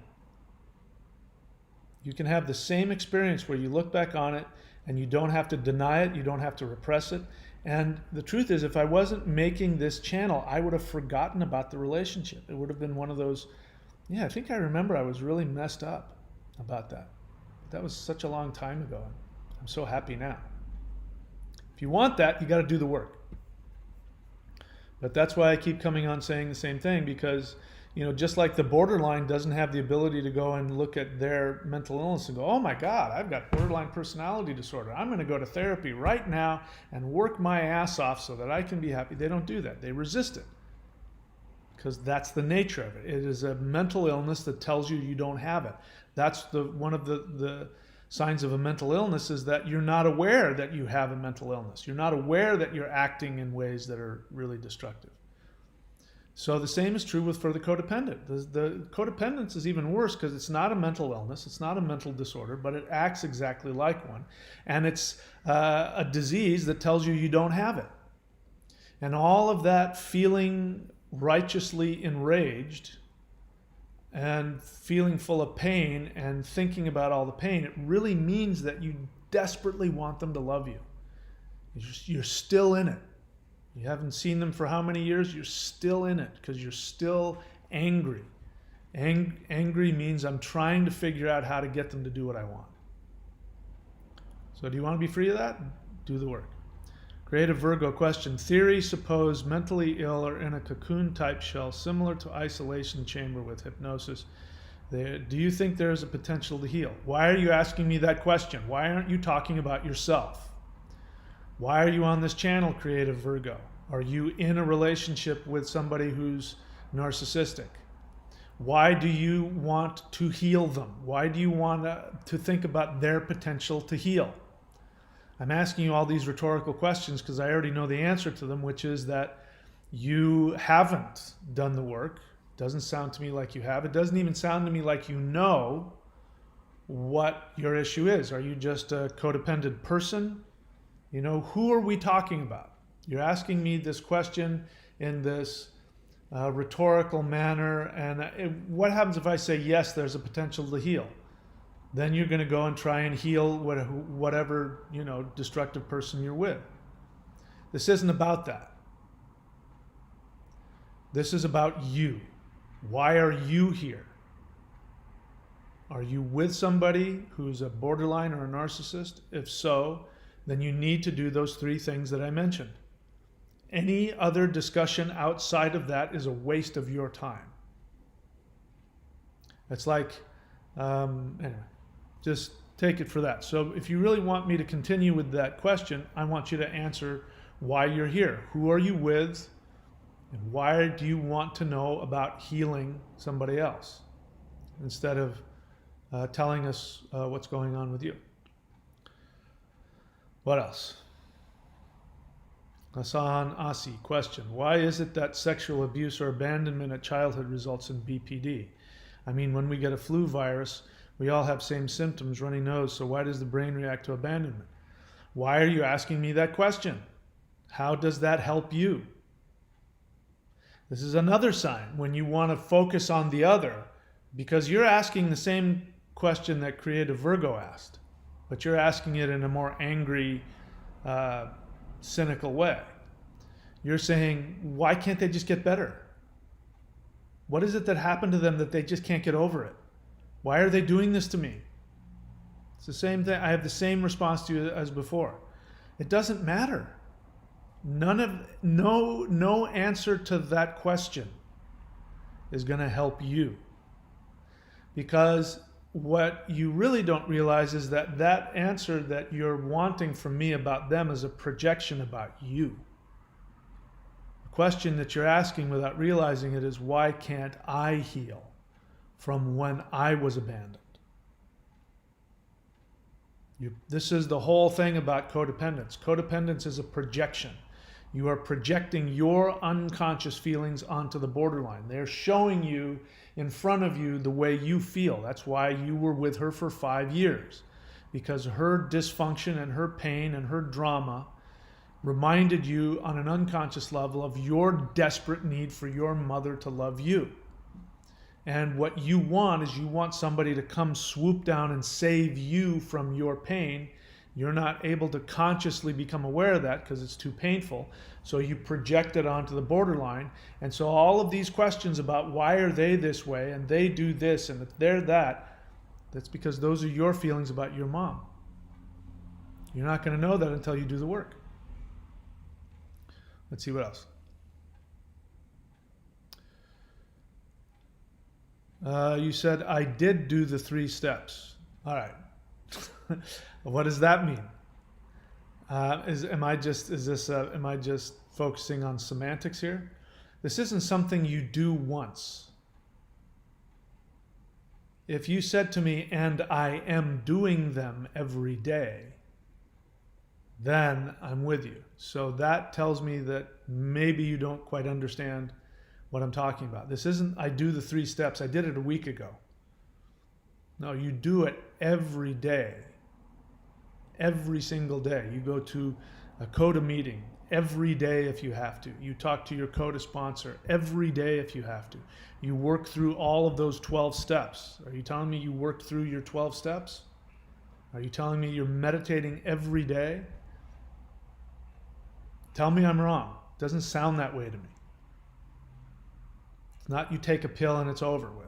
You can have the same experience where you look back on it and you don't have to deny it. You don't have to repress it. And the truth is, if I wasn't making this channel, I would have forgotten about the relationship. It would have been one of those, yeah, I think I remember I was really messed up about that. That was such a long time ago. I'm so happy now. If you want that, you got to do the work. But that's why I keep coming on saying the same thing, because, you know, just like the borderline doesn't have the ability to go and look at their mental illness and go, oh my God, I've got borderline personality disorder. I'm going to go to therapy right now and work my ass off so that I can be happy. They don't do that. They resist it, because that's the nature of it. It is a mental illness that tells you you don't have it. That's one of the signs of a mental illness, is that you're not aware that you have a mental illness. You're not aware that you're acting in ways that are really destructive. So the same is true for the codependent. The codependence is even worse, because it's not a mental illness, it's not a mental disorder, but it acts exactly like one. And it's a disease that tells you you don't have it. And all of that feeling righteously enraged and feeling full of pain and thinking about all the pain, it really means that you desperately want them to love you. You're still in it. You haven't seen them for how many years? You're still in it because you're still angry. Angry means I'm trying to figure out how to get them to do what I want. So do you want to be free of that? Do the work. Creative Virgo question. Theory, suppose mentally ill or in a cocoon type shell similar to isolation chamber with hypnosis. Do you think there is a potential to heal? Why are you asking me that question? Why aren't you talking about yourself? Why are you on this channel, Creative Virgo? Are you in a relationship with somebody who's narcissistic? Why do you want to heal them? Why do you want to think about their potential to heal? I'm asking you all these rhetorical questions because I already know the answer to them, which is that you haven't done the work. Doesn't sound to me like you have. It doesn't even sound to me like you know what your issue is. Are you just a codependent person? You know, who are we talking about? You're asking me this question in this rhetorical manner, and what happens if I say yes, there's a potential to heal? Then you're going to go and try and heal whatever, you know, destructive person you're with. This isn't about that. This is about you. Why are you here? Are you with somebody who's a borderline or a narcissist? If so, then you need to do those 3 things that I mentioned. Any other discussion outside of that is a waste of your time. It's like, anyway, just take it for that. So if you really want me to continue with that question, I want you to answer why you're here. Who are you with? And why do you want to know about healing somebody else instead of telling us what's going on with you? What else? Hassan Asi, question. Why is it that sexual abuse or abandonment at childhood results in BPD? I mean, when we get a flu virus, we all have same symptoms, runny nose, so why does the brain react to abandonment? Why are you asking me that question? How does that help you? This is another sign when you want to focus on the other, because you're asking the same question that Creative Virgo asked, but you're asking it in a more angry, cynical way. You're saying, why can't they just get better? What is it that happened to them that they just can't get over it? Why are they doing this to me? It's the same thing. I have the same response to you as before. It doesn't matter. No answer to that question is going to help you. Because what you really don't realize is that that answer that you're wanting from me about them is a projection about you. The question that you're asking without realizing it is, why can't I heal from when I was abandoned? This is the whole thing about codependence. Codependence is a projection. You are projecting your unconscious feelings onto the borderline. They're showing you in front of you the way you feel. That's why you were with her for 5 years, because her dysfunction and her pain and her drama reminded you on an unconscious level of your desperate need for your mother to love you. And what you want is you want somebody to come swoop down and save you from your pain. You're not able to consciously become aware of that because it's too painful. So you project it onto the borderline. And so all of these questions about why are they this way and they do this and they're that, that's because those are your feelings about your mom. You're not going to know that until you do the work. Let's see what else. You said I did do the 3 steps. All right. What does that mean? Am I just focusing on semantics here? This isn't something you do once. If you said to me, and I am doing them every day, then I'm with you. So that tells me that maybe you don't quite understand what I'm talking about. This isn't, I do the 3 steps. I did it a week ago. No, you do it every day. Every single day. You go to a CODA meeting every day if you have to. You talk to your CODA sponsor every day if you have to. You work through all of those 12 steps. Are you telling me you worked through your 12 steps? Are you telling me you're meditating every day? Tell me I'm wrong. It doesn't sound that way to me. It's not you take a pill and it's over with.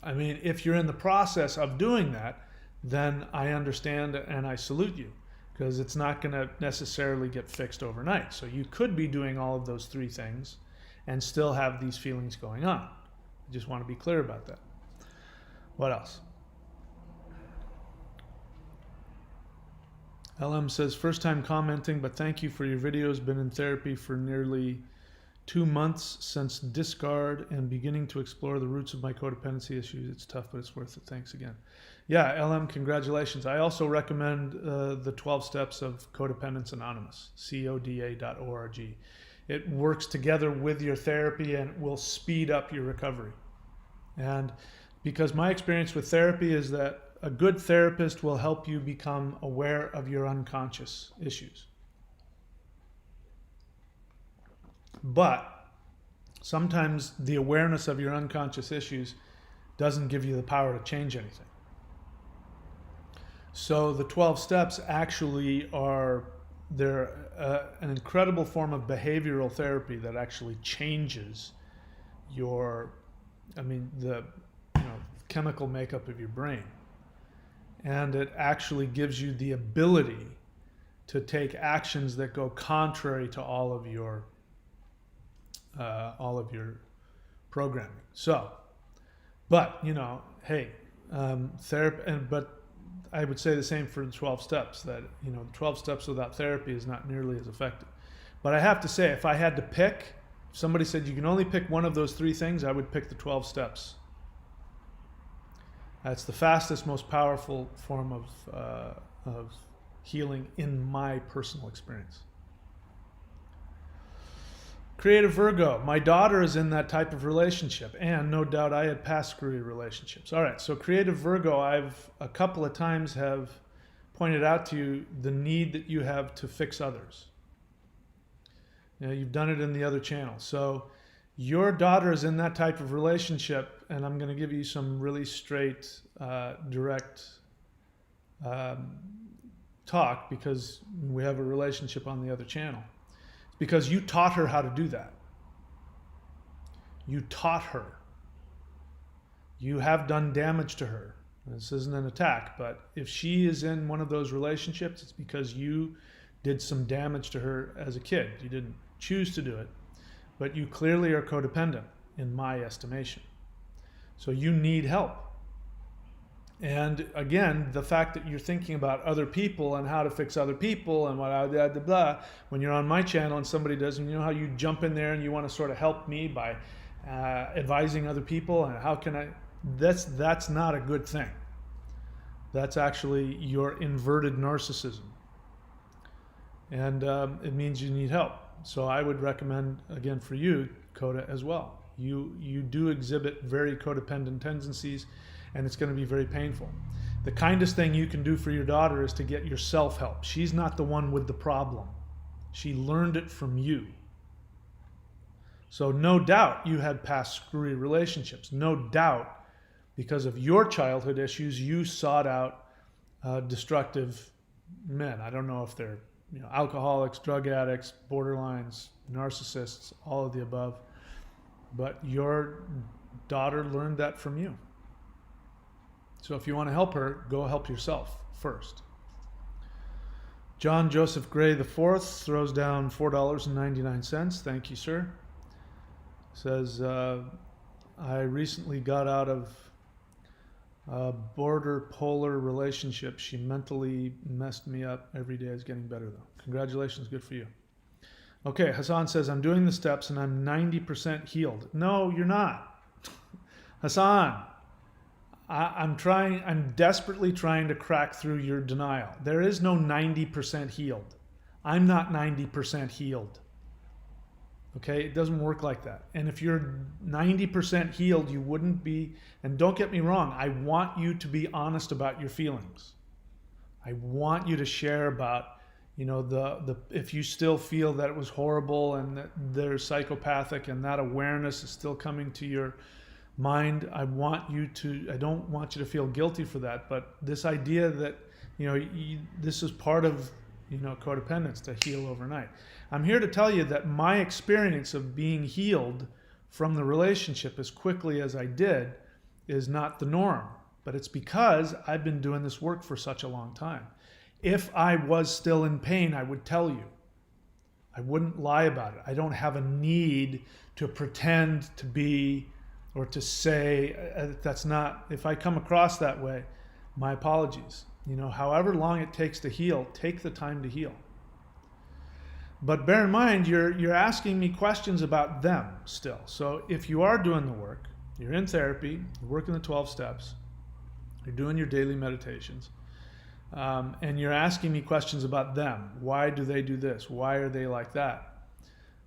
I mean, if you're in the process of doing that, then I understand and I salute you, because it's not going to necessarily get fixed overnight. So you could be doing all of those 3 things and still have these feelings going on. I just want to be clear about that. What else? LM says, first time commenting, but thank you for your videos. Been in therapy for nearly 2 months since discard and beginning to explore the roots of my codependency issues. It's tough, but it's worth it. Thanks again. Yeah, LM, congratulations. I also recommend the 12 Steps of Codependence Anonymous, coda.org. It works together with your therapy and will speed up your recovery. And because my experience with therapy is that a good therapist will help you become aware of your unconscious issues. But sometimes the awareness of your unconscious issues doesn't give you the power to change anything. So the 12 steps actually they're an incredible form of behavioral therapy that actually changes the chemical makeup of your brain. And it actually gives you the ability to take actions that go contrary to all of your programming. So, but but I would say the same for the 12 steps, that the 12 steps without therapy is not nearly as effective. But I have to say, if I had to pick, if somebody said you can only pick one of those 3 things, I would pick the 12 steps. That's the fastest, most powerful form of healing in my personal experience. Creative Virgo, my daughter is in that type of relationship, and no doubt I had past screwy relationships. All right, so Creative Virgo, I've a couple of times have pointed out to you the need that you have to fix others. You've done it in the other channel. So your daughter is in that type of relationship, and I'm going to give you some really straight, direct talk, because we have a relationship on the other channel. Because you taught her how to do that. You taught her. You have done damage to her. This isn't an attack, but if she is in one of those relationships, it's because you did some damage to her as a kid. You didn't choose to do it, but you clearly are codependent, in my estimation. So you need help. And again, the fact that you're thinking about other people and how to fix other people and blah, when you're on my channel and somebody doesn't, how you jump in there and you want to sort of help me by advising other people and how can I, that's not a good thing. That's actually your inverted narcissism. And it means you need help. So I would recommend, again, for you, Coda, as well. You do exhibit very codependent tendencies, and it's going to be very painful. The kindest thing you can do for your daughter is to get yourself help. She's not the one with the problem. She learned it from you. So no doubt you had past screwy relationships. No doubt, because of your childhood issues, you sought out destructive men. I don't know if they're alcoholics, drug addicts, borderlines, narcissists, all of the above. But your daughter learned that from you. So if you want to help her, go help yourself first. John Joseph Gray IV throws down $4.99. Thank you, sir. Says, I recently got out of a border polar relationship. She mentally messed me up. Every day is getting better, though. Congratulations. Good for you. Okay, Hassan says, I'm doing the steps and I'm 90% healed. No, you're not. Hassan, I'm desperately trying to crack through your denial. There is no 90% healed. I'm not 90% healed. Okay, it doesn't work like that. And if you're 90% healed, you wouldn't be, and don't get me wrong, I want you to be honest about your feelings. I want you to share about, if you still feel that it was horrible and that they're psychopathic and that awareness is still coming to your mind, I don't want you to feel guilty for that, but this idea that, this is part of, codependence, to heal overnight. I'm here to tell you that my experience of being healed from the relationship as quickly as I did is not the norm, but it's because I've been doing this work for such a long time. If I was still in pain, I would tell you. I wouldn't lie about it. I don't have a need to pretend to be or to say that's not, if I come across that way, my apologies. However long it takes to heal, take the time to heal. But bear in mind, you're asking me questions about them still. So if you are doing the work, you're in therapy, you're working the 12 steps, you're doing your daily meditations, and you're asking me questions about them. Why do they do this? Why are they like that?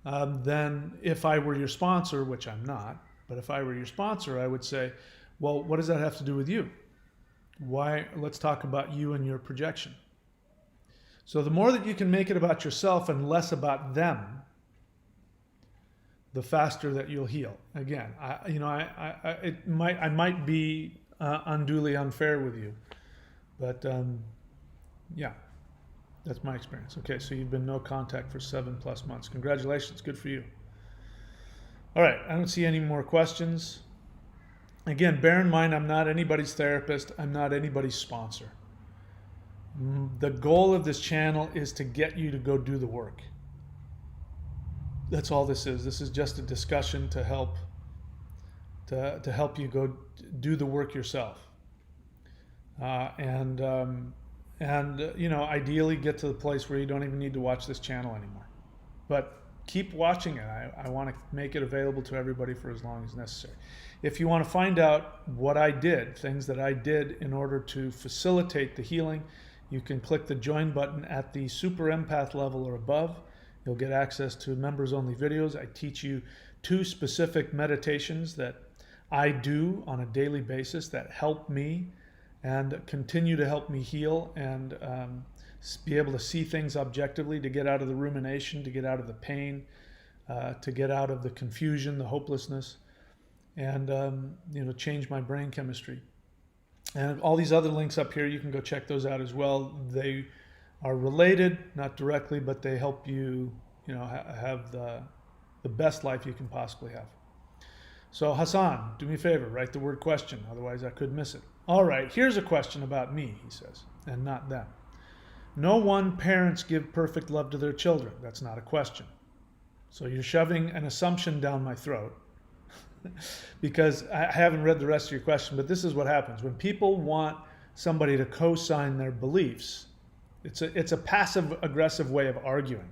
Then if I were your sponsor, which I'm not, but if I were your sponsor, I would say, well, what does that have to do with you? Why? Let's talk about you and your projection. So the more that you can make it about yourself and less about them, the faster that you'll heal. Again, I might be unduly unfair with you, but yeah, that's my experience. Okay, so you've been no contact for 7+ months. Congratulations, good for you. All right, I don't see any more questions. Again, bear in mind, I'm not anybody's therapist. I'm not anybody's sponsor. The goal of this channel is to get you to go do the work. That's all this is. This is just a discussion to help you go do the work yourself. Ideally get to the place where you don't even need to watch this channel anymore. But keep watching it. I want to make it available to everybody for as long as necessary. If you want to find out what I did, things that I did in order to facilitate the healing, you can click the join button at the super empath level or above. You'll get access to members only videos. I teach you 2 specific meditations that I do on a daily basis that help me and continue to help me heal and be able to see things objectively, to get out of the rumination, to get out of the pain, to get out of the confusion, the hopelessness, and change my brain chemistry. And all these other links up here, you can go check those out as well. They are related, not directly, but they help you, have the best life you can possibly have. So Hassan, do me a favor, write the word question, otherwise I could miss it. All right, here's a question about me, he says, and not them. No one parents give perfect love to their children. That's not a question. So you're shoving an assumption down my throat because I haven't read the rest of your question, but this is what happens. When people want somebody to co-sign their beliefs, it's a passive-aggressive way of arguing.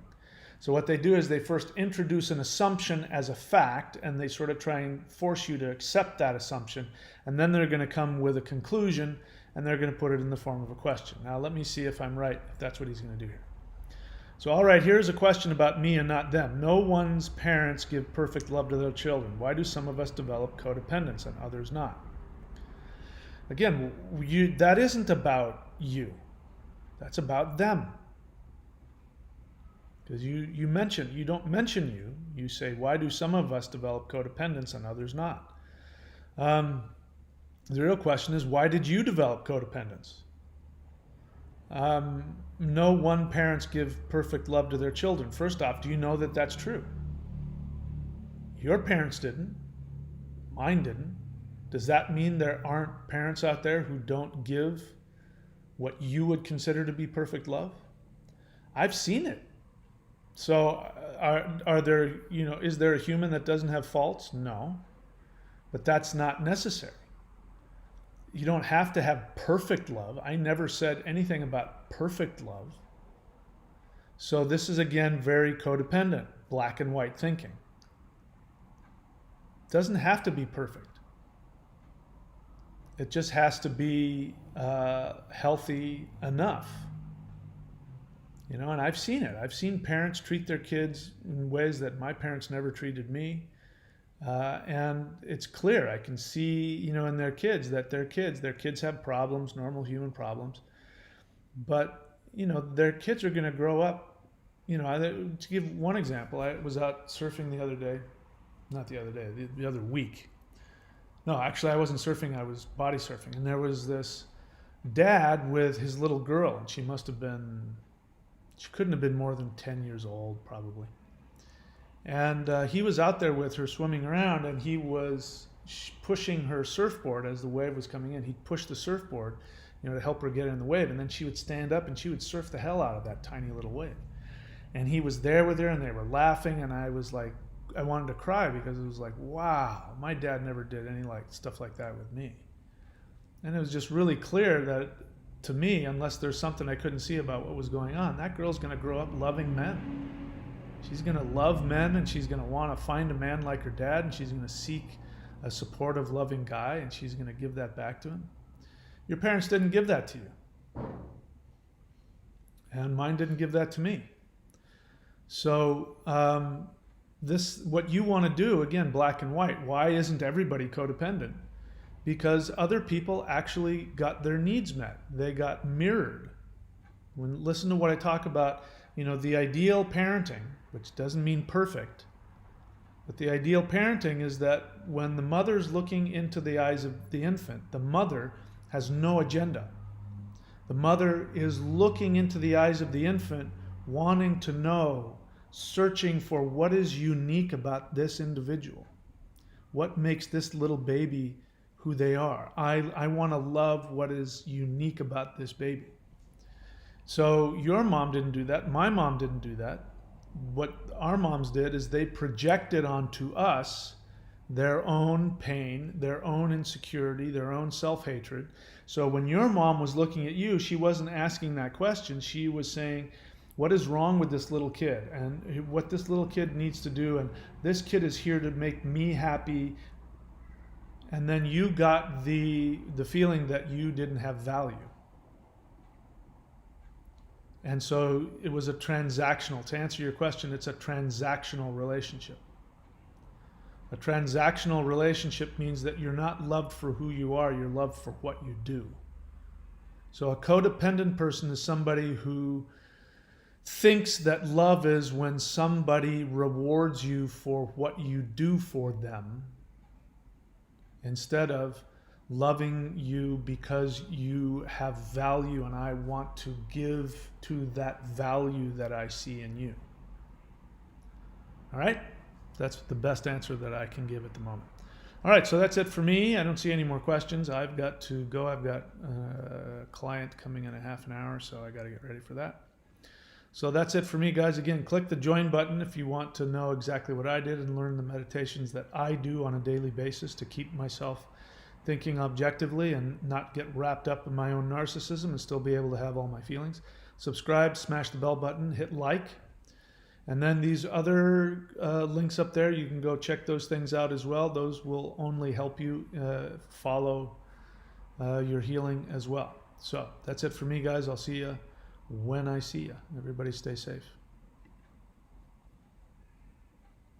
So what they do is they first introduce an assumption as a fact, and they sort of try and force you to accept that assumption, and then they're going to come with a conclusion, and they're going to put it in the form of a question. Now let me see if I'm right, if that's what he's going to do here. So all right, here's a question about me and not them. No one's parents give perfect love to their children. Why do some of us develop codependence and others not? Again, that isn't about you. That's about them. Because you don't mention you. You say, why do some of us develop codependence and others not? The real question is, why did you develop codependence? No one parents give perfect love to their children. First off, do you know that that's true? Your parents didn't. Mine didn't. Does that mean there aren't parents out there who don't give what you would consider to be perfect love? I've seen it. So are there, is there a human that doesn't have faults? No. But that's not necessary. You don't have to have perfect love. I never said anything about perfect love. So this is, again, very codependent, black and white thinking. It doesn't have to be perfect. It just has to be healthy enough. And I've seen it. I've seen parents treat their kids in ways that my parents never treated me. And it's clear. I can see, in their kids that their kids have problems, normal human problems. But, their kids are going to grow up. To give one example, I was out surfing the other week. No, actually I wasn't surfing, I was body surfing. And there was this dad with his little girl, and she couldn't have been more than 10 years old, probably. And he was out there with her swimming around, and he was pushing her surfboard as the wave was coming in. He'd push the surfboard, to help her get in the wave, and then she would stand up and she would surf the hell out of that tiny little wave. And he was there with her, and they were laughing, and I was like, I wanted to cry, because it was like, wow, my dad never did any stuff like that with me. And it was just really clear that, to me, unless there's something I couldn't see about what was going on, that girl's going to grow up loving men. She's going to love men, and she's going to want to find a man like her dad, and she's going to seek a supportive, loving guy, and she's going to give that back to him. Your parents didn't give that to you. And mine didn't give that to me. So what you want to do, again, black and white. Why isn't everybody codependent? Because other people actually got their needs met. They got mirrored. Listen to what I talk about, the ideal parenting, which doesn't mean perfect. But the ideal parenting is that when the mother's looking into the eyes of the infant, the mother has no agenda. The mother is looking into the eyes of the infant, wanting to know, searching for what is unique about this individual. What makes this little baby who they are? I want to love what is unique about this baby. So your mom didn't do that. My mom didn't do that. What our moms did is they projected onto us their own pain, their own insecurity, their own self-hatred. So when your mom was looking at you, she wasn't asking that question. She was saying, what is wrong with this little kid, and what this little kid needs to do, and this kid is here to make me happy. And then you got the feeling that you didn't have value. And so it was a transactional. To answer your question, it's a transactional relationship. A transactional relationship means that you're not loved for who you are, you're loved for what you do. So a codependent person is somebody who thinks that love is when somebody rewards you for what you do for them, instead of loving you because you have value and I want to give to that value that I see in you. All right? That's the best answer that I can give at the moment. All right, so that's it for me. I don't see any more questions. I've got to go. I've got a client coming in a half an hour, so I got to get ready for that. So that's it for me, guys. Again, click the join button if you want to know exactly what I did and learn the meditations that I do on a daily basis to keep myself thinking objectively and not get wrapped up in my own narcissism and still be able to have all my feelings. Subscribe, smash the bell button, hit like. And then these other links up there, you can go check those things out as well. Those will only help you follow your healing as well. So that's it for me, guys. I'll see you when I see you. Everybody stay safe.